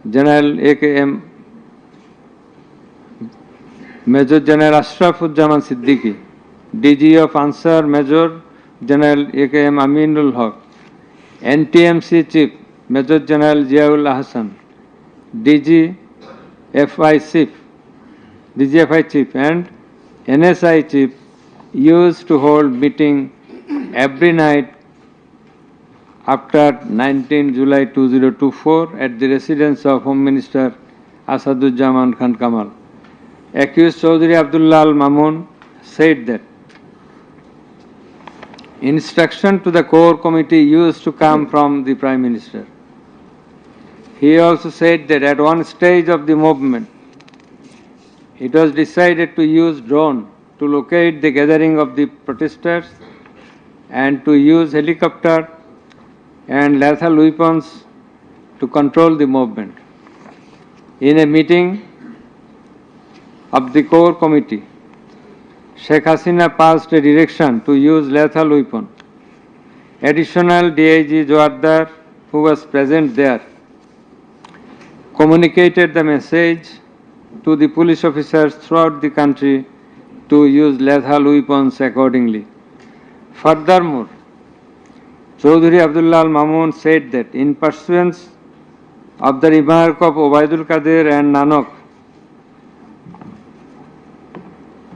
General AKM Major General Ashrafuzzaman Siddiqui, DG of Ansar Major General AKM Aminul Haq, NTMC Chief Major General Ziaul Ahsan, DGFI Chief and NSI Chief used to hold meeting every night after 19 July 2024 at the residence of Home Minister Asaduzzaman Khan Kamal. Accused Chaudhry Abdullah Al Mamun said that instruction to the core committee used to come from the Prime Minister. He also said that at one stage of the movement, it was decided to use drone to locate the gathering of the protesters and to use helicopter and lethal weapons to control the movement. In a meeting of the core committee, Sheikh Hasina passed a direction to use lethal weapon. Additional DIG Joardar, who was present there, communicated the message to the police officers throughout the country to use lethal weapons accordingly. Furthermore, Chaudhry Abdullah Al Mamun said that in pursuance of the remark of Ubaidul Qadir and Nanak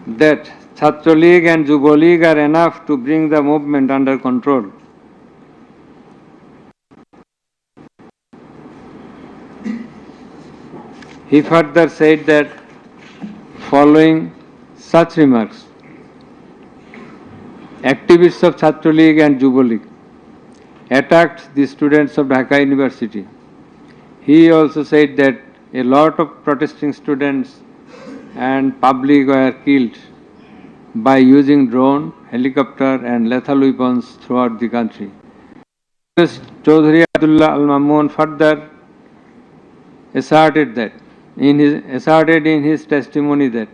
that Chhatra League and Yuva League are enough to bring the movement under control, he further said that following such remarks, activists of Chhatra League and Yuva League attacked the students of Dhaka University. He also said that a lot of protesting students and public were killed by using drone, helicopter and lethal weapons throughout the country. Chaudhary Abdullah Al Mamun further asserted in his testimony that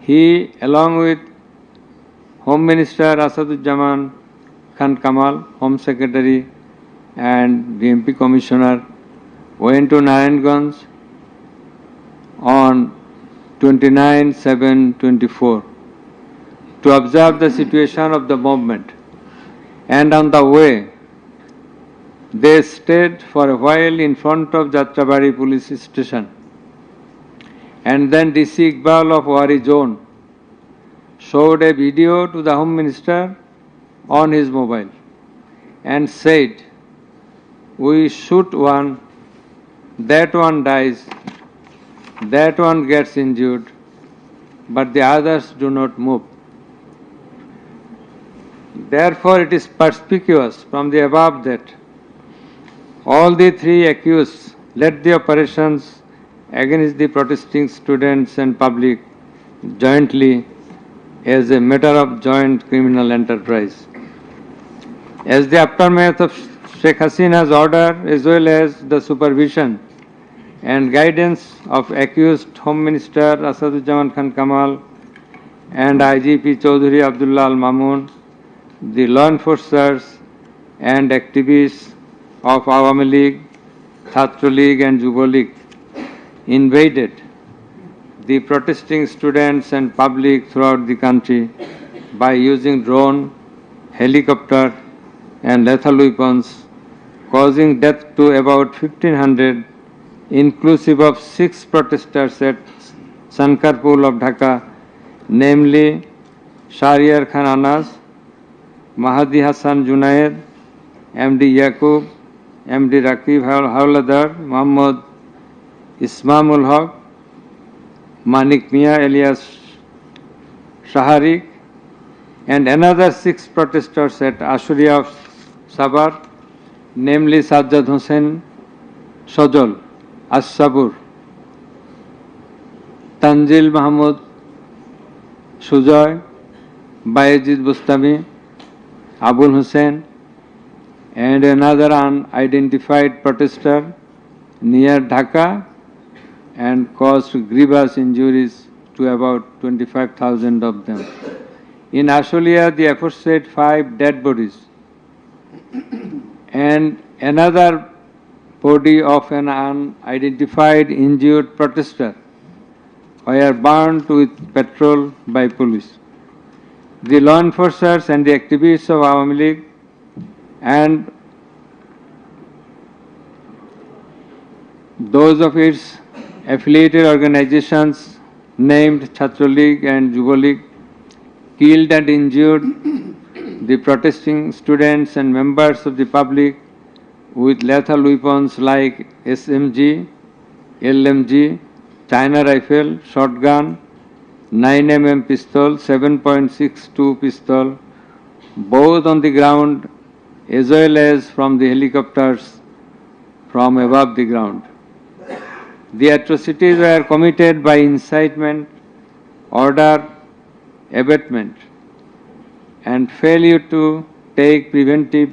he, along with Home Minister Asaduzzaman Khan Kamal, Home Secretary and BMP Commissioner, went to Narayanganj on 29/7/24 to observe the situation of the movement, and on the way they stayed for a while in front of Jatrabari police station, and then DC Iqbal of Wari Zone showed a video to the Home Minister on his mobile and said, "We shoot one, that one dies, that one gets injured, but the others do not move." Therefore, it is perspicuous from the above that all the three accused led the operations against the protesting students and public jointly as a matter of joint criminal enterprise. As the aftermath of Sheikh Hasina's order, as well as the supervision and guidance of accused Home Minister Asaduzzaman Khan Kamal and IGP Chaudhary Abdullah Al Mamun, the law enforcers and activists of Awami League, Chhatra League and Yuva League invaded the protesting students and public throughout the country by using drone, helicopter and lethal weapons, causing death to about 1,500, inclusive of 6 protesters at Sankarpur of Dhaka, namely Shahryar Khan Anas, Mahdi Hassan Junaid, MD Yaqub, MD Rakib Hawladar, Muhammad Ismamul Haq, Manik Mia alias Shaharik, and another 6 protesters at Ashuria of Sabar, namely Sajjad Hussain Shojol, As-Sabur, Tanzil Mahmud Sujoy, Bayezid Bustami, Abul Hussain, and another unidentified protester near Dhaka, and caused grievous injuries to about 25,000 of them. In Ashulia, the aforesaid 5 dead bodies and another body of an unidentified injured protester were burned with petrol by police. The law enforcers and the activists of Awami League and those of its affiliated organizations named Chhatra League and Yuva League killed and injured the protesting students and members of the public with lethal weapons like SMG, LMG, China rifle, shotgun, 9mm pistol, 7.62 pistol, both on the ground as well as from the helicopters from above the ground. The atrocities were committed by incitement, order, abatement, and failure to take preventive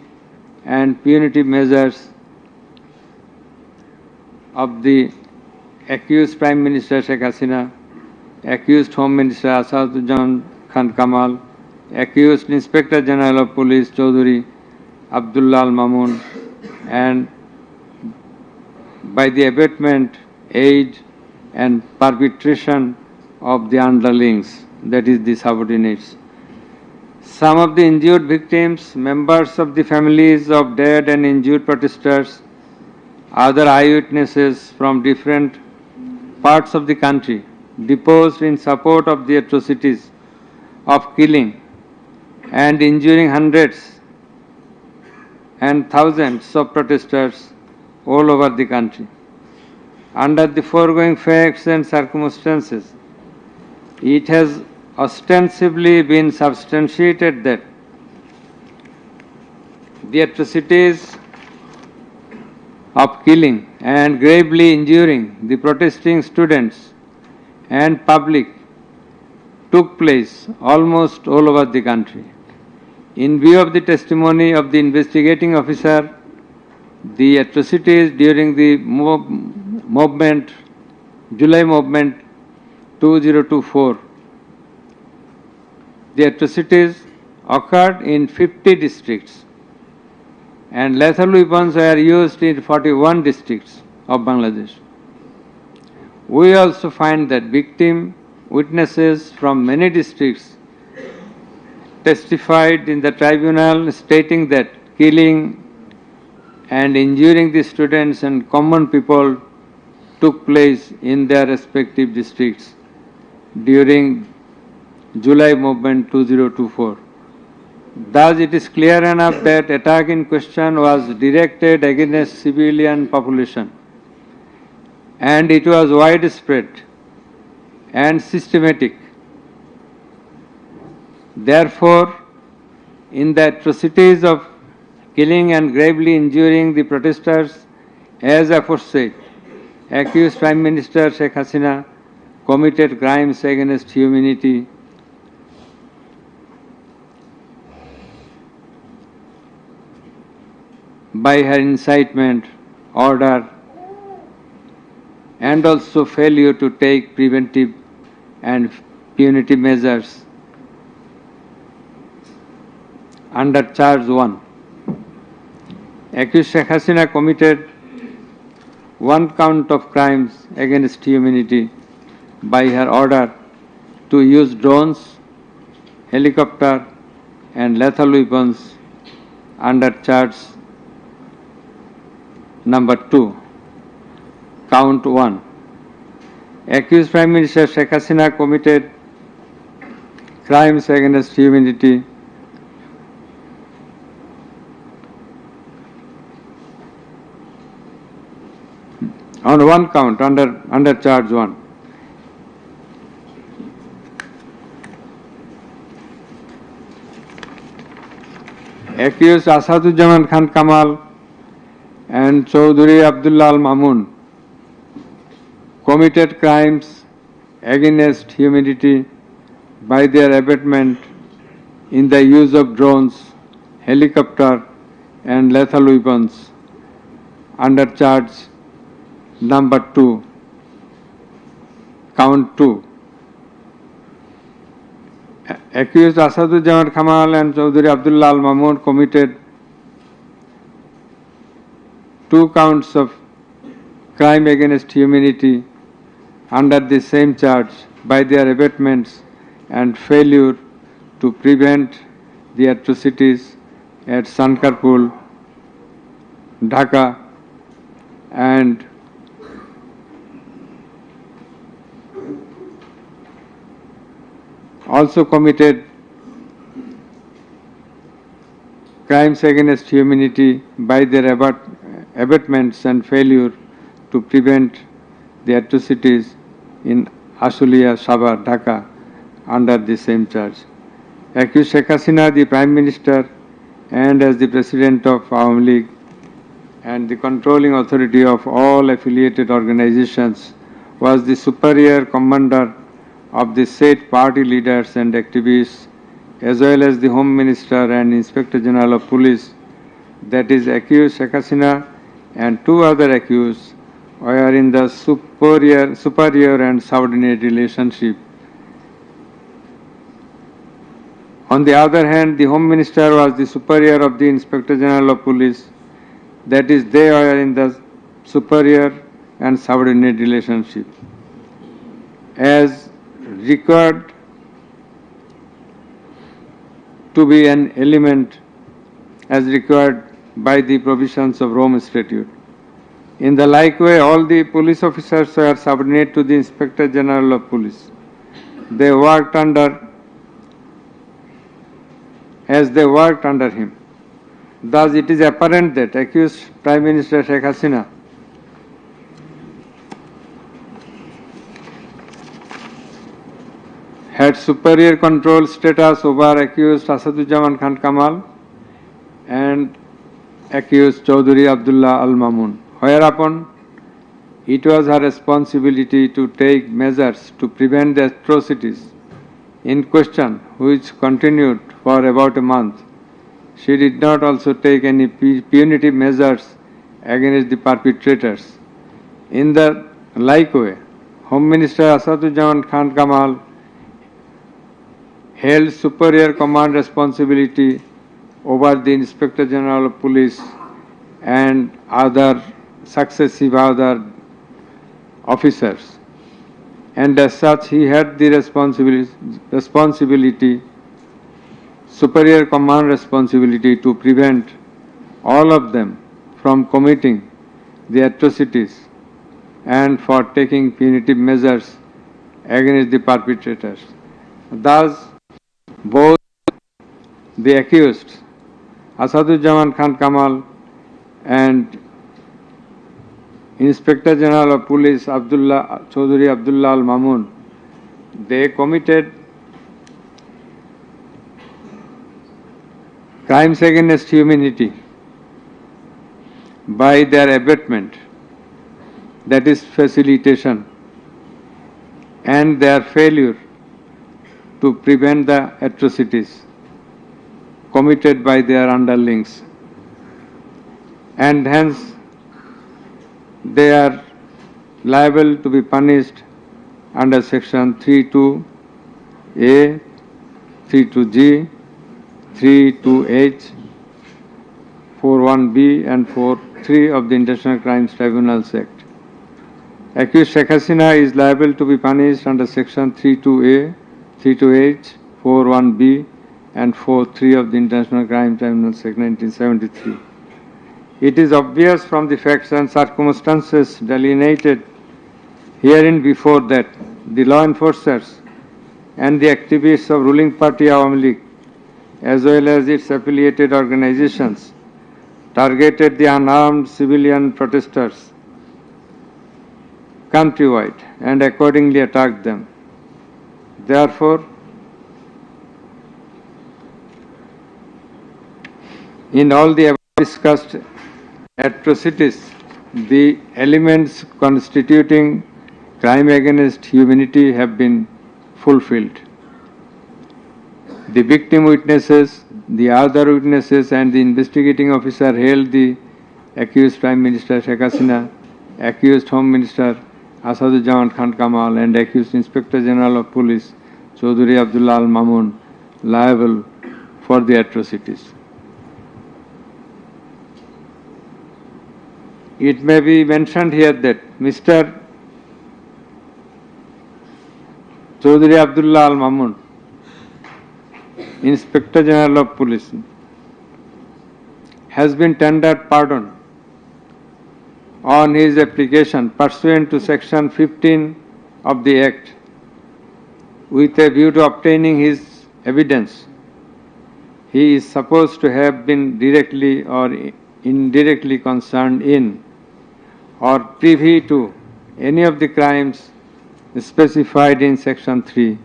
and punitive measures of the accused Prime Minister Sheikh Hasina, accused Home Minister Asaduzzaman Khan Kamal, accused Inspector General of Police Chaudhary Abdullah Al Mamun, and by the abatement, aid and perpetration of the underlings, that is the subordinates. Some of the injured victims, members of the families of dead and injured protesters, other eyewitnesses from different parts of the country deposed in support of the atrocities of killing and injuring hundreds and thousands of protesters all over the country. Under the foregoing facts and circumstances, it has ostensibly been substantiated that the atrocities of killing and gravely injuring the protesting students and public took place almost all over the country. In view of the testimony of the investigating officer, the atrocities during the movement, July movement 2024, the atrocities occurred in 50 districts and lethal weapons were used in 41 districts of Bangladesh. We also find that victim witnesses from many districts testified in the tribunal stating that killing and injuring the students and common people took place in their respective districts during July movement 2024. Thus, it is clear enough that attack in question was directed against civilian population and it was widespread and systematic. Therefore, in the atrocities of killing and gravely injuring the protesters, as aforesaid, accused Prime Minister Sheikh Hasina committed crimes against humanity by her incitement, order, and also failure to take preventive and punitive measures under charge 1. Accused Sheikh Hasina committed one count of crimes against humanity by her order to use drones, helicopter and lethal weapons under charge number 2. Count 1. Accused Prime Minister Sheikh Hasina committed crimes against humanity on one count under charge 1. Accused Asaduzzaman Khan Kamal and Chaudhuri Abdullah Al Mamun committed crimes against humanity by their abatement in the use of drones, helicopter and lethal weapons under charge number 2, count 2. Accused Asaduzzaman Kamal and Chaudhuri Abdullah Al Mamun committed 2 counts of crime against humanity under the same charge by their abatements and failure to prevent the atrocities at Sankarpur, Dhaka and also committed crimes against humanity by their abatements and failure to prevent the atrocities in Ashulia, Sabar, Dhaka under the same charge. Accused Sheikh Hasina, the Prime Minister and as the President of Awami League and the controlling authority of all affiliated organizations, was the superior commander of the said party leaders and activists, as well as the Home Minister and Inspector General of Police, that is accused Sheikh Hasina and 2 other accused were in the superior and subordinate relationship. On the other hand, the Home Minister was the superior of the Inspector General of Police, that is they were in the superior and subordinate relationship. As required to be an element as required by the provisions of Rome Statute. In the like way, all the police officers were subordinate to the Inspector General of Police. They worked under him. Thus, it is apparent that accused Prime Minister Sheikh Hasina had superior control status over accused Asaduzzaman Khan Kamal and accused Chaudhuri Abdullah Al Mamun, whereupon it was her responsibility to take measures to prevent the atrocities in question, which continued for about a month. She did not also take any punitive measures against the perpetrators. In the like way, Home Minister Asaduzzaman Khan Kamal held superior command responsibility over the Inspector General of Police and other successive other officers, and as such he had the responsibility, superior command responsibility to prevent all of them from committing the atrocities and for taking punitive measures against the perpetrators. Thus, both the accused, Asaduzzaman Khan Kamal and Inspector General of Police Chaudhary Abdullah Al Mamun, they committed crimes against humanity by their abatement, that is facilitation, and their failure to prevent the atrocities committed by their underlings, and hence they are liable to be punished under section 32A, 32G, 32H, 41B and 43 of the International Crimes Tribunals Act. Accused Sheikh Hasina is liable to be punished under section 32A, 32H, 41B and 43 of the International Crimes Tribunals Act 1973. It is obvious from the facts and circumstances delineated herein before that the law enforcers and the activists of ruling party Awami League, as well as its affiliated organizations, targeted the unarmed civilian protesters countrywide and accordingly attacked them. Therefore, in all the above discussed atrocities, the elements constituting crime against humanity have been fulfilled. The victim witnesses, the other witnesses and the investigating officer held the accused Prime Minister Sheikh Hasina, accused Home Minister Asaduzzaman Khan Kamal and accused Inspector General of Police Chaudhary Abdullah Al Mamun liable for the atrocities. It may be mentioned here that Mr. Chaudhary Abdullah Al Mamun, Inspector General of Police, has been tendered pardon on his application pursuant to section 15 of the Act with a view to obtaining his evidence. He is supposed to have been directly or indirectly concerned in or privy to any of the crimes specified in section 3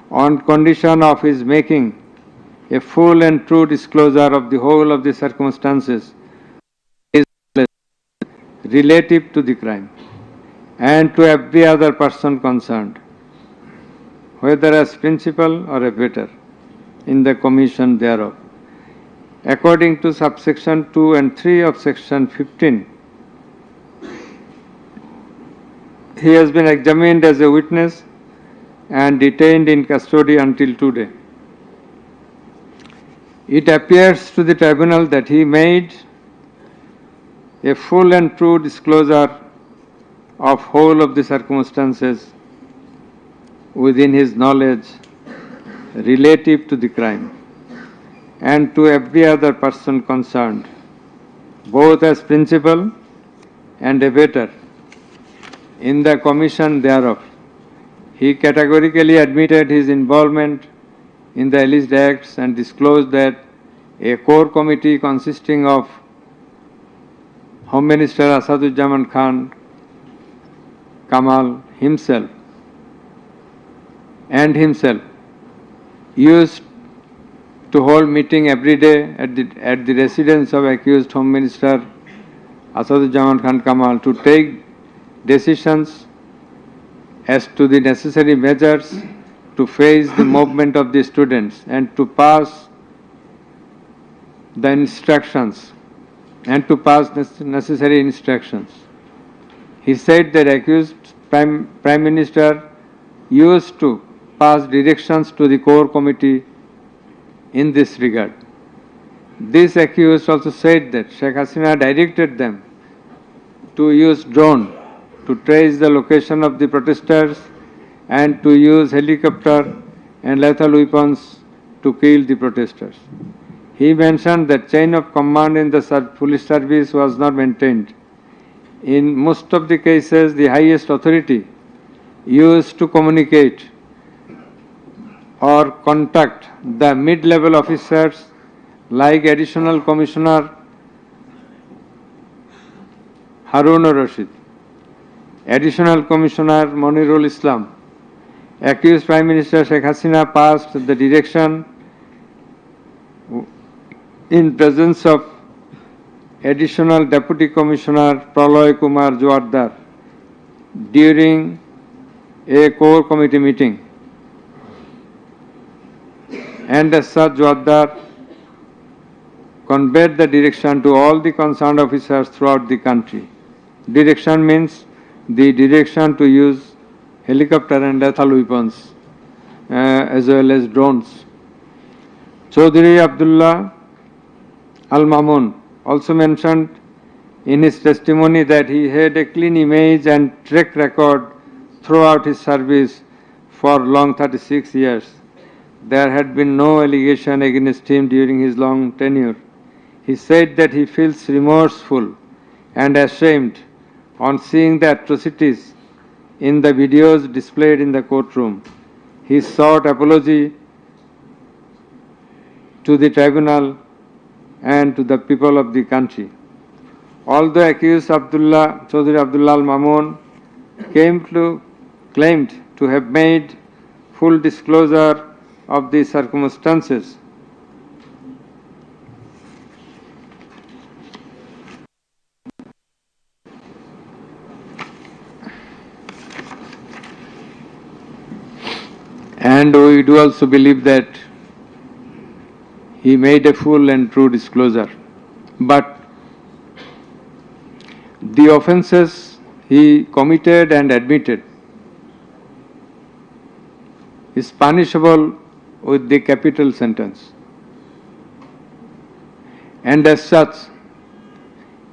on condition of his making a full and true disclosure of the whole of the circumstances relative to the crime and to every other person concerned, whether as principal or abettor in the commission thereof. According to subsection 2 and 3 of section 15, he has been examined as a witness and detained in custody until today. It appears to the tribunal that he made a full and true disclosure of whole of the circumstances within his knowledge relative to the crime and to every other person concerned, both as principal and abettor in the commission thereof. He categorically admitted his involvement in the alleged acts and disclosed that a core committee consisting of Home Minister Asaduzzaman Khan Kamal himself used to hold meeting every day at the residence of accused Home Minister Asaduzzaman Khan Kamal to take decisions as to the necessary measures to face the movement of the students and to pass the instructions and to pass necessary instructions. He said that accused Prime Minister used to pass directions to the core committee in this regard. This accused also said that Sheikh Hasina directed them to use drone to trace the location of the protesters and to use helicopter and lethal weapons to kill the protesters. He mentioned that chain of command in the police service was not maintained. In most of the cases, the highest authority used to communicate or contact the mid-level officers like Additional Commissioner Harun Rashid, Additional Commissioner Monirul Islam. Accused Prime Minister Sheikh Hasina passed the direction in presence of Additional Deputy Commissioner Praloy Kumar Joardar during a core committee meeting. And as such, Joardar conveyed the direction to all the concerned officers throughout the country. Direction means the direction to use helicopter and lethal weapons as well as drones. Chaudhry Abdullah Al-Mamun also mentioned in his testimony that he had a clean image and track record throughout his service for long 36 years. There had been no allegation against him during his long tenure. He said that he feels remorseful and ashamed on seeing the atrocities in the videos displayed in the courtroom. He sought apology to the tribunal and to the people of the country. Although accused Chaudhry Abdullah Al-Mamun claimed to have made full disclosure of the circumstances, and we do also believe that he made a full and true disclosure. But the offences he committed and admitted is punishable with the capital sentence. And as such,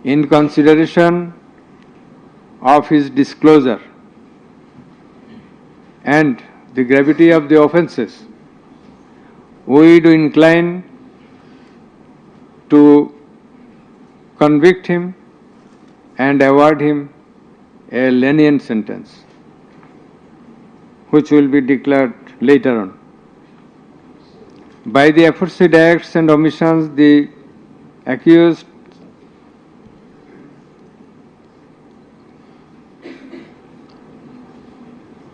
in consideration of his disclosure and the gravity of the offences, we do incline to convict him and award him a lenient sentence, which will be declared later on. By the aforesaid acts and omissions, the accused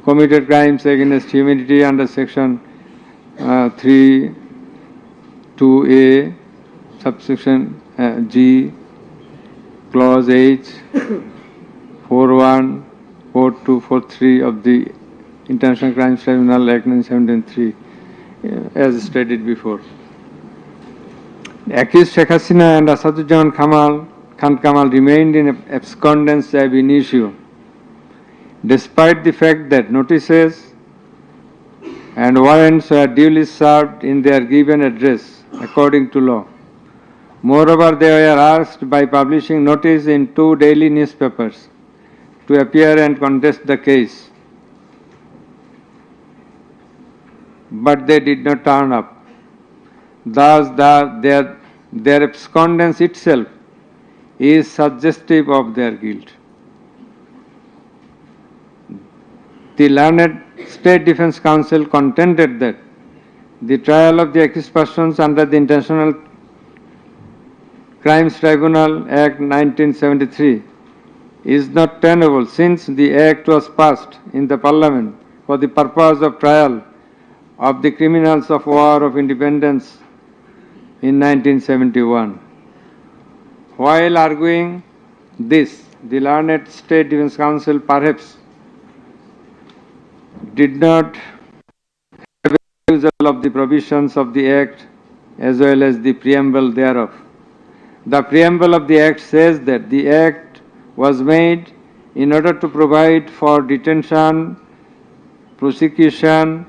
committed crimes against humanity under section 3(2)(a), subsection G, clause H, 4(1), 4(2), 4(3) of the International Crimes Tribunal Act 1973, as stated before. Accused Sheikh Hasina and Asaduজ্জামান Khan Kamal remained in abscondence ab initio, despite the fact that notices and warrants were duly served in their given address according to law. Moreover, they were asked by publishing notice in 2 daily newspapers to appear and contest the case, but they did not turn up. Thus, their abscondence itself is suggestive of their guilt. The learned State Defence Counsel contended that the trial of the accused persons under the International Crimes Tribunal Act 1973 is not tenable, since the Act was passed in the Parliament for the purpose of trial of the criminals of War of Independence in 1971. While arguing this, the learned State Defence Counsel perhaps did not of the provisions of the Act as well as the preamble thereof. The preamble of the Act says that the Act was made in order to provide for detention, prosecution,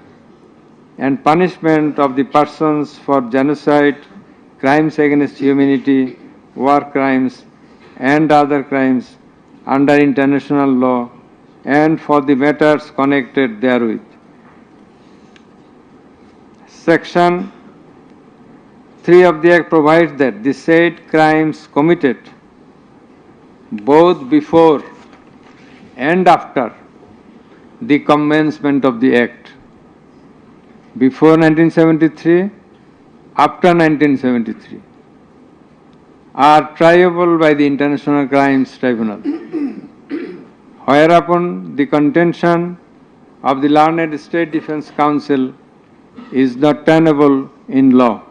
and punishment of the persons for genocide, crimes against humanity, war crimes, and other crimes under international law, and for the matters connected therewith. Section 3 of the Act provides that the said crimes committed both before and after the commencement of the Act, before 1973, after 1973, are triable by the International Crimes Tribunal, whereupon the contention of the learned State Defence Council is not tenable in law.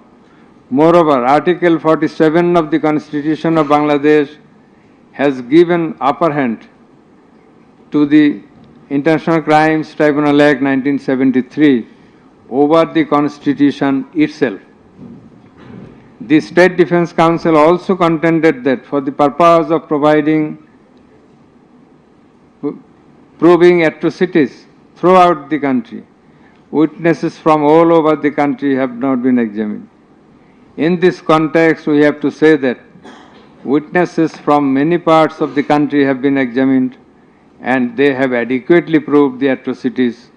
Moreover, Article 47 of the Constitution of Bangladesh has given upper hand to the International Crimes Tribunal Act 1973 over the Constitution itself. The State Defence Council also contended that for the purpose of proving atrocities throughout the country, witnesses from all over the country have not been examined. In this context, we have to say that witnesses from many parts of the country have been examined and they have adequately proved the atrocities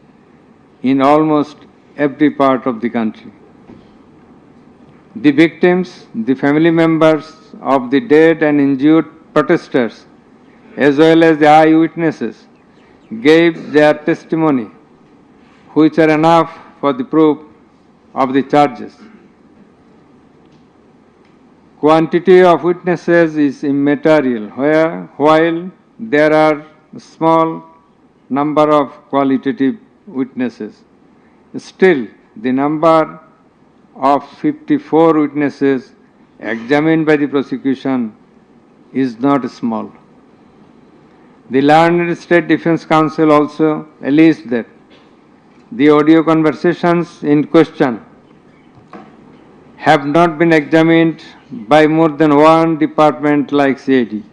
in almost every part of the country. The victims, the family members of the dead and injured protesters, as well as the eyewitnesses, gave their testimony, which are enough for the proof of the charges. Quantity of witnesses is immaterial, while there are a small number of qualitative witnesses. Still, the number of 54 witnesses examined by the prosecution is not small. The learned State Defence Council also alleged that the audio conversations in question have not been examined by more than one department like CID.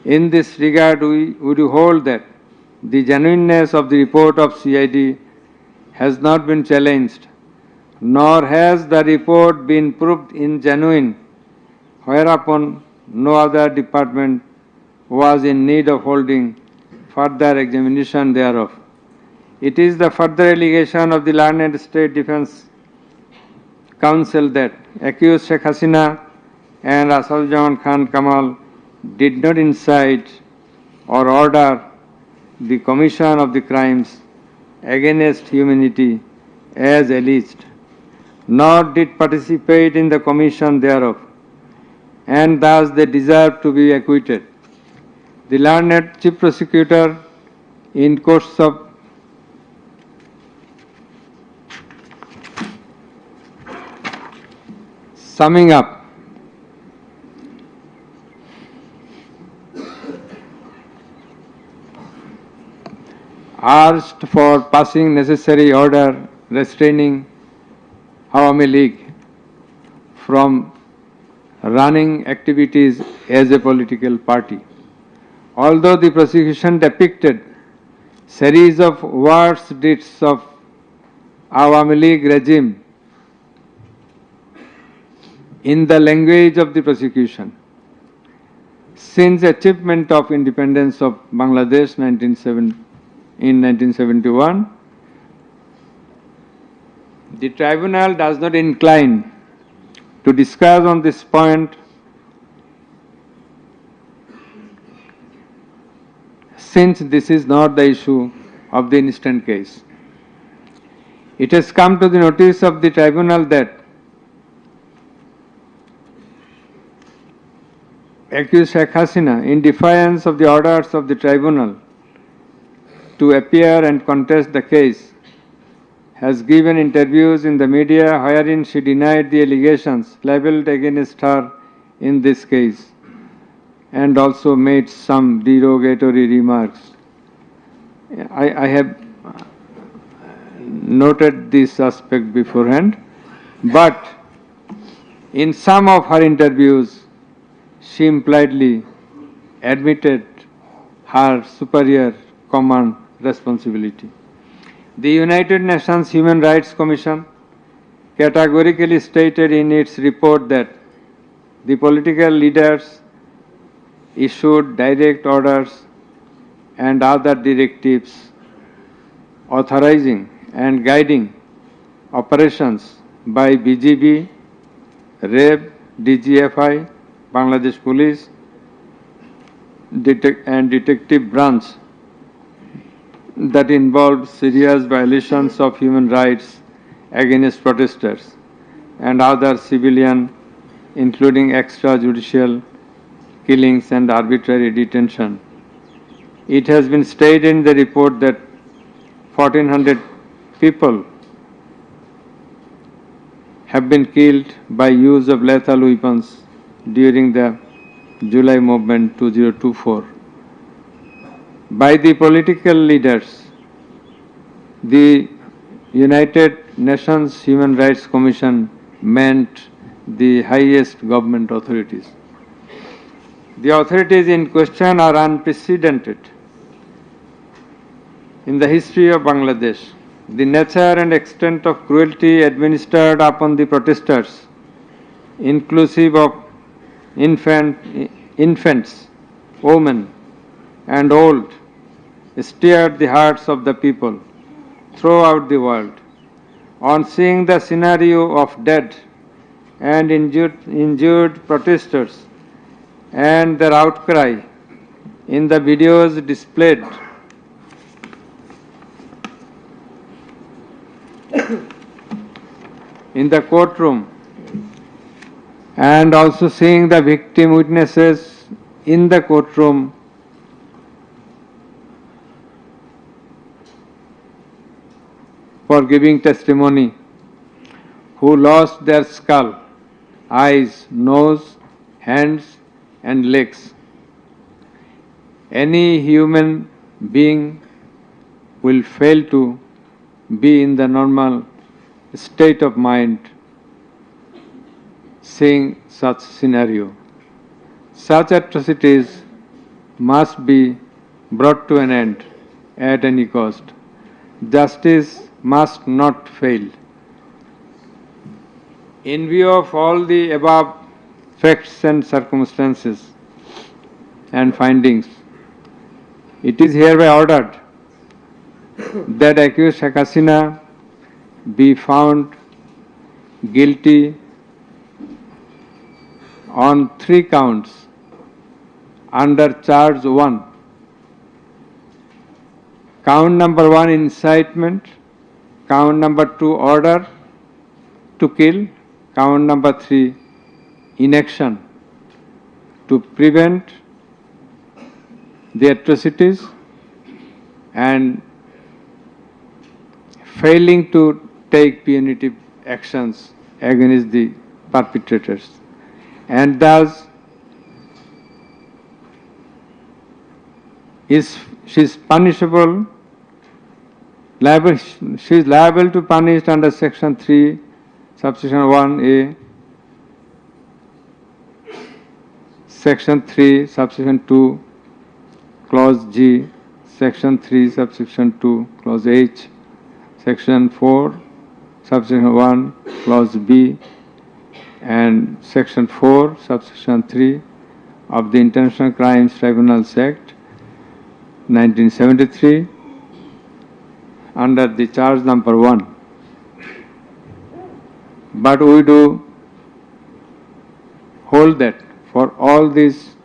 In this regard, we would hold that the genuineness of the report of CID has not been challenged, nor has the report been proved ingenuine, whereupon no other department was in need of holding further examination thereof. It is the further allegation of the learned State Defence Council that accused Sheikh Hasina and Asaduzzaman Khan Kamal did not incite or order the commission of the crimes against humanity as alleged, nor did participate in the commission thereof, and thus they deserve to be acquitted. The learned Chief Prosecutor, in course of summing up, asked for passing necessary order restraining Awami League from running activities as a political party. Although the prosecution depicted series of worse deeds of Awami League regime in the language of the prosecution, since achievement of independence of Bangladesh in 1971, the tribunal does not incline to discuss on this point since this is not the issue of the instant case. It has come to the notice of the tribunal that accused Sheikh Hasina, in defiance of the orders of the tribunal to appear and contest the case, has given interviews in the media wherein she denied the allegations labelled against her in this case and also made some derogatory remarks. I have noted this aspect beforehand, but in some of her interviews, she impliedly admitted her superior command responsibility. The United Nations Human Rights Commission categorically stated in its report that the political leaders issued direct orders and other directives authorizing and guiding operations by BGB, REB, DGFI, Bangladesh Police, and Detective Branch that involved serious violations of human rights against protesters and other civilian, including extrajudicial killings and arbitrary detention. It has been stated in the report that 1,400 people have been killed by use of lethal weapons during the July movement 2024. By the political leaders, the United Nations Human Rights Commission meant the highest government authorities. The authorities in question are unprecedented in the history of Bangladesh. The nature and extent of cruelty administered upon the protesters, inclusive of infants, women, and old, stirred the hearts of the people throughout the world. On seeing the scenario of dead and injured protesters and their outcry in the videos displayed in the courtroom, and also seeing the victim witnesses in the courtroom, for giving testimony, who lost their skull, eyes, nose, hands, and legs. Any human being will fail to be in the normal state of mind seeing such scenario. Such atrocities must be brought to an end at any cost. Justice must not fail. In view of all the above facts and circumstances and findings, it is hereby ordered that accused Sheikh Hasina be found guilty on 3 counts under charge 1. Count number 1, incitement. Count number 2, order to kill. Count number 3, inaction to prevent the atrocities and failing to take punitive actions against the perpetrators. And thus she is punishable, she is liable to punish under section 3, subsection 1A, section 3, subsection 2, clause G, section 3, subsection 2, clause H, section 4, subsection 1, clause B, and section 4, subsection 3 of the International Crimes Tribunals Act 1973 under the charge number 1. But we do hold that for all these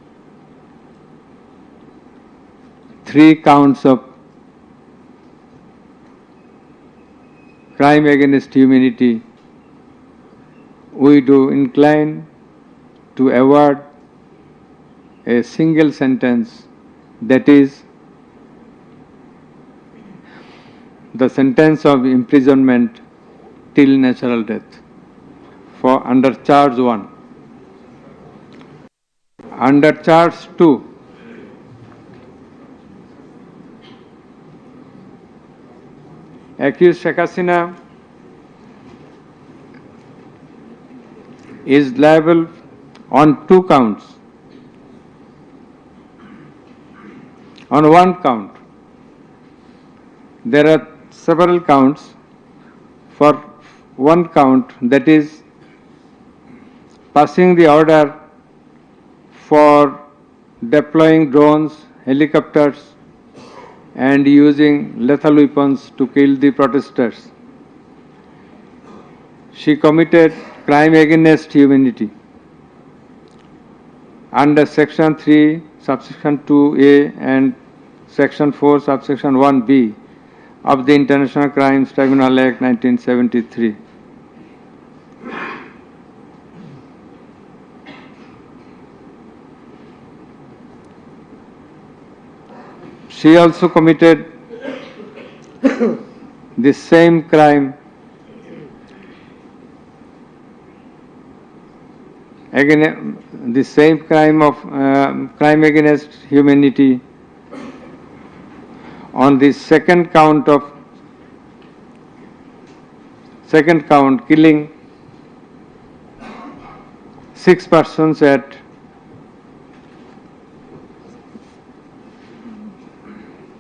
3 counts of crime against humanity, we do incline to award a single sentence, that is the sentence of imprisonment till natural death for under charge 1. Under charge 2, accused Sheikh Hasina is liable on 2 counts. On 1 count, there are several counts. For 1 count, that is passing the order for deploying drones, helicopters and using lethal weapons to kill the protesters. She committed crime against humanity under Section 3, Subsection 2A and Section 4, Subsection 1B of the International Crimes Tribunal Act 1973. She also committed the same crime crime against humanity on the second count, killing 6 persons at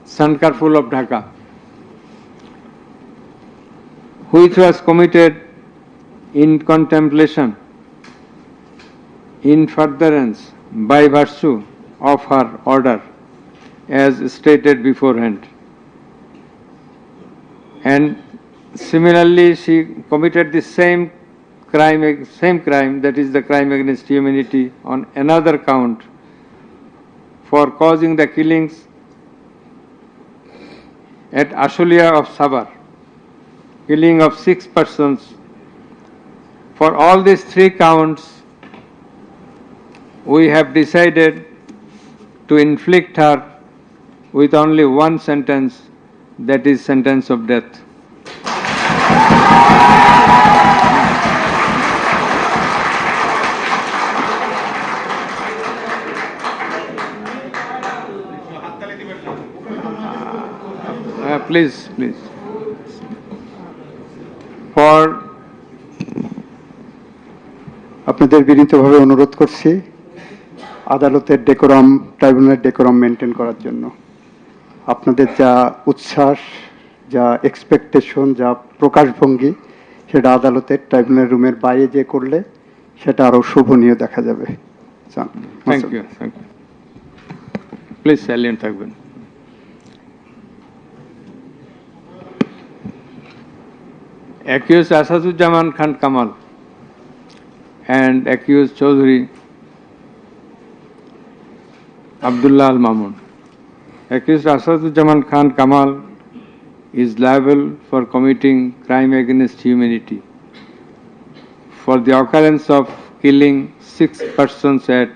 Sankarpur of Dhaka, which was committed in contemplation, in furtherance by virtue of her order, as stated beforehand. And similarly, she committed the same crime, that is the crime against humanity, on another count for causing the killings at Ashulia of Sabar, killing of 6 persons. For all these 3 counts, we have decided to inflict her with only 1 sentence, that is sentence of death. Please. For
আপনাদের বিনীতভাবে অনুরোধ করছি আদালতের decorum, ট্রাইব্যুনালের decorum maintain করার জন্য। আপনাদের যা উচ্ছ্বাস, যা এক্সপেকটেশন, যা প্রকাশভঙ্গি, সেটা আদালতের ট্রাইব্যুনাল রুমের বাইরে যে করলে সেটা আরো শোভনীয় দেখা যাবে।
Thank you. প্লিজ সাইলেন্ট থাকবেন। Accused Asaduzzaman Khan Kamal and accused Chaudhry Abdullah Al Mamun. Accused Asaduzzaman Khan Kamal is liable for committing crime against humanity for the occurrence of killing 6 persons at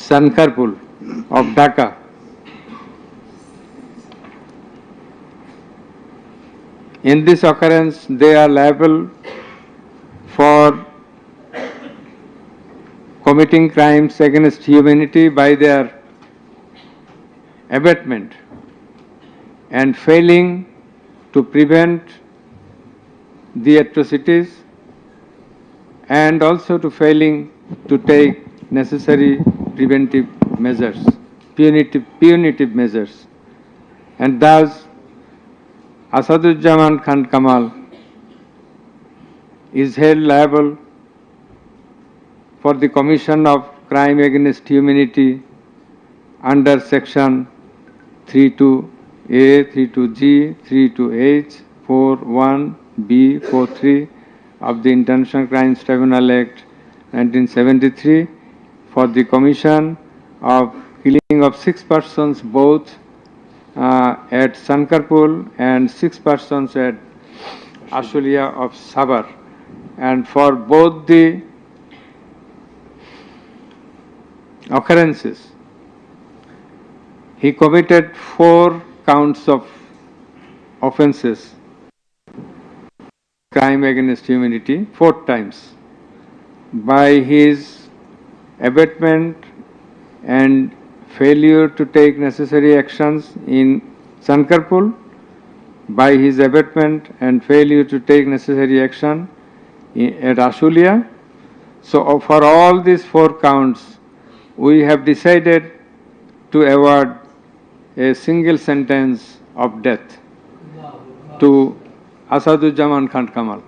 Sankarpur of Dhaka. In this occurrence, they are liable for committing crimes against humanity by their abatement and failing to prevent the atrocities, and also to failing to take necessary preventive measures, punitive measures, and thus Asaduzzaman Khan Kamal is held liable for the commission of crime against humanity under Section 32A, 32G, 32H, 41B, 43 of the International Crimes Tribunal Act 1973 for the commission of killing of 6 persons both at Sankarpur and 6 persons at Ashulia of Sabar, and for both the occurrences he committed 4 counts of offences, crime against humanity, 4 times by his abatement and failure to take necessary actions in Sankarpur, by his abatement and failure to take necessary action at Ashulia. So for all these 4 counts, we have decided to award a single sentence of death to Asaduzzaman Khan Kamal.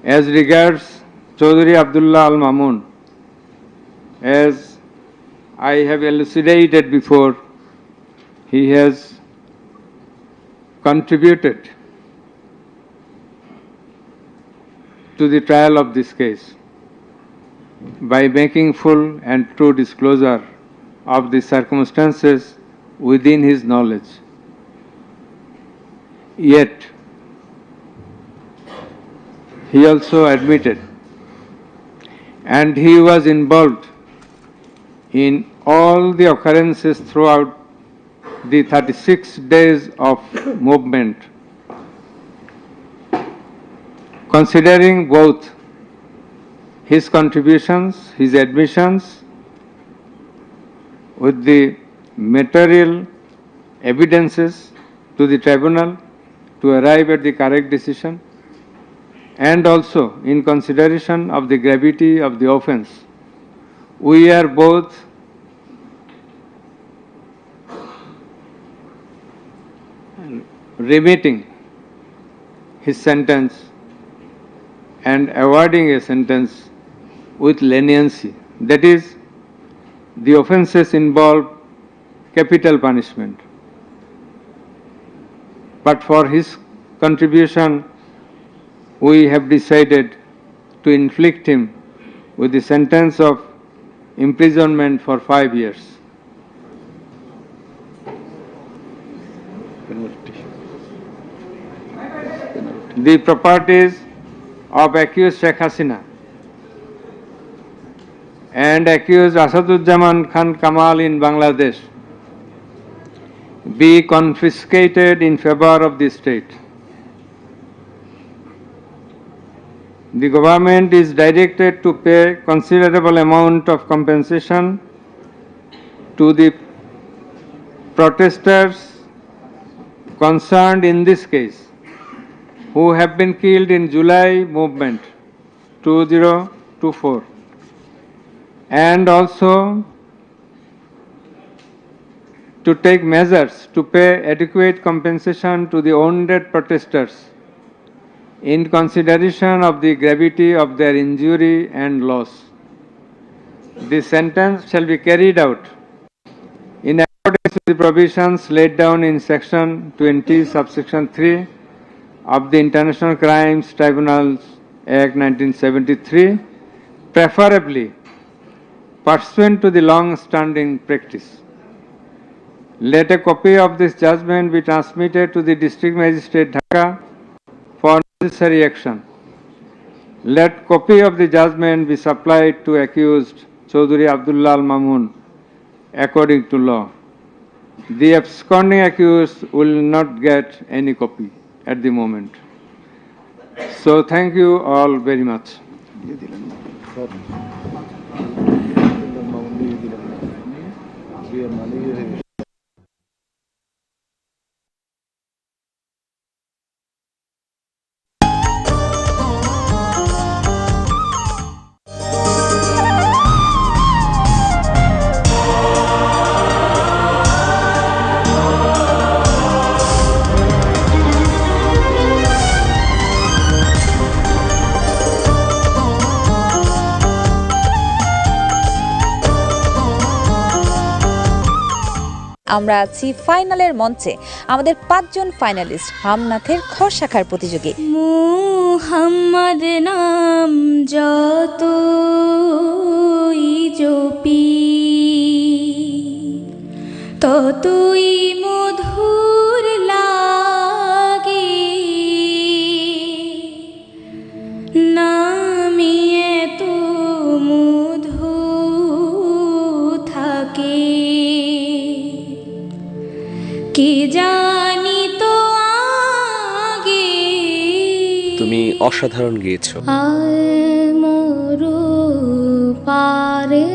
As regards Chaudhry Abdullah Al Mamun, as I have elucidated before, he has contributed to the trial of this case by making full and true disclosure of the circumstances within his knowledge. Yet, he also admitted, and he was involved in all the occurrences throughout the 36 days of movement. Considering both his contributions, his admissions, with the material evidences to the tribunal to arrive at the correct decision, and also in consideration of the gravity of the offence, we are both remitting his sentence and awarding a sentence with leniency. That is, the offences involve capital punishment. But for his contribution, we have decided to inflict him with the sentence of imprisonment for 5 years. The properties of accused Sheikh Hasina and accused Asaduzzaman Khan Kamal in Bangladesh be confiscated in favor of the state. The government is directed to pay considerable amount of compensation to the protesters concerned in this case, who have been killed in July movement 2024, and also to take measures to pay adequate compensation to the wounded protesters in consideration of the gravity of their injury and loss. The sentence shall be carried out in accordance with the provisions laid down in Section 20, subsection 3 of the International Crimes Tribunals Act 1973, preferably pursuant to the long-standing practice. Let a copy of this judgment be transmitted to the District Magistrate Dhaka for necessary action. Let copy of the judgment be supplied to accused Chaudhry Abdullah Al Mamun according to law. The absconding accused will not get any copy at the moment. So thank you all very much.
আমরা আছি ফাইনালের মঞ্চে আমাদের ৫ জন finalist হামনাথের খ শাখার প্রতিযোগী।
মুহাম্মদ নাম যতই জপি ততই মধুর লাগে, নামে এত মধু থাকে কি জানি তো আগে।
তুমি অসাধারণ গেয়েছো।
মরু পারে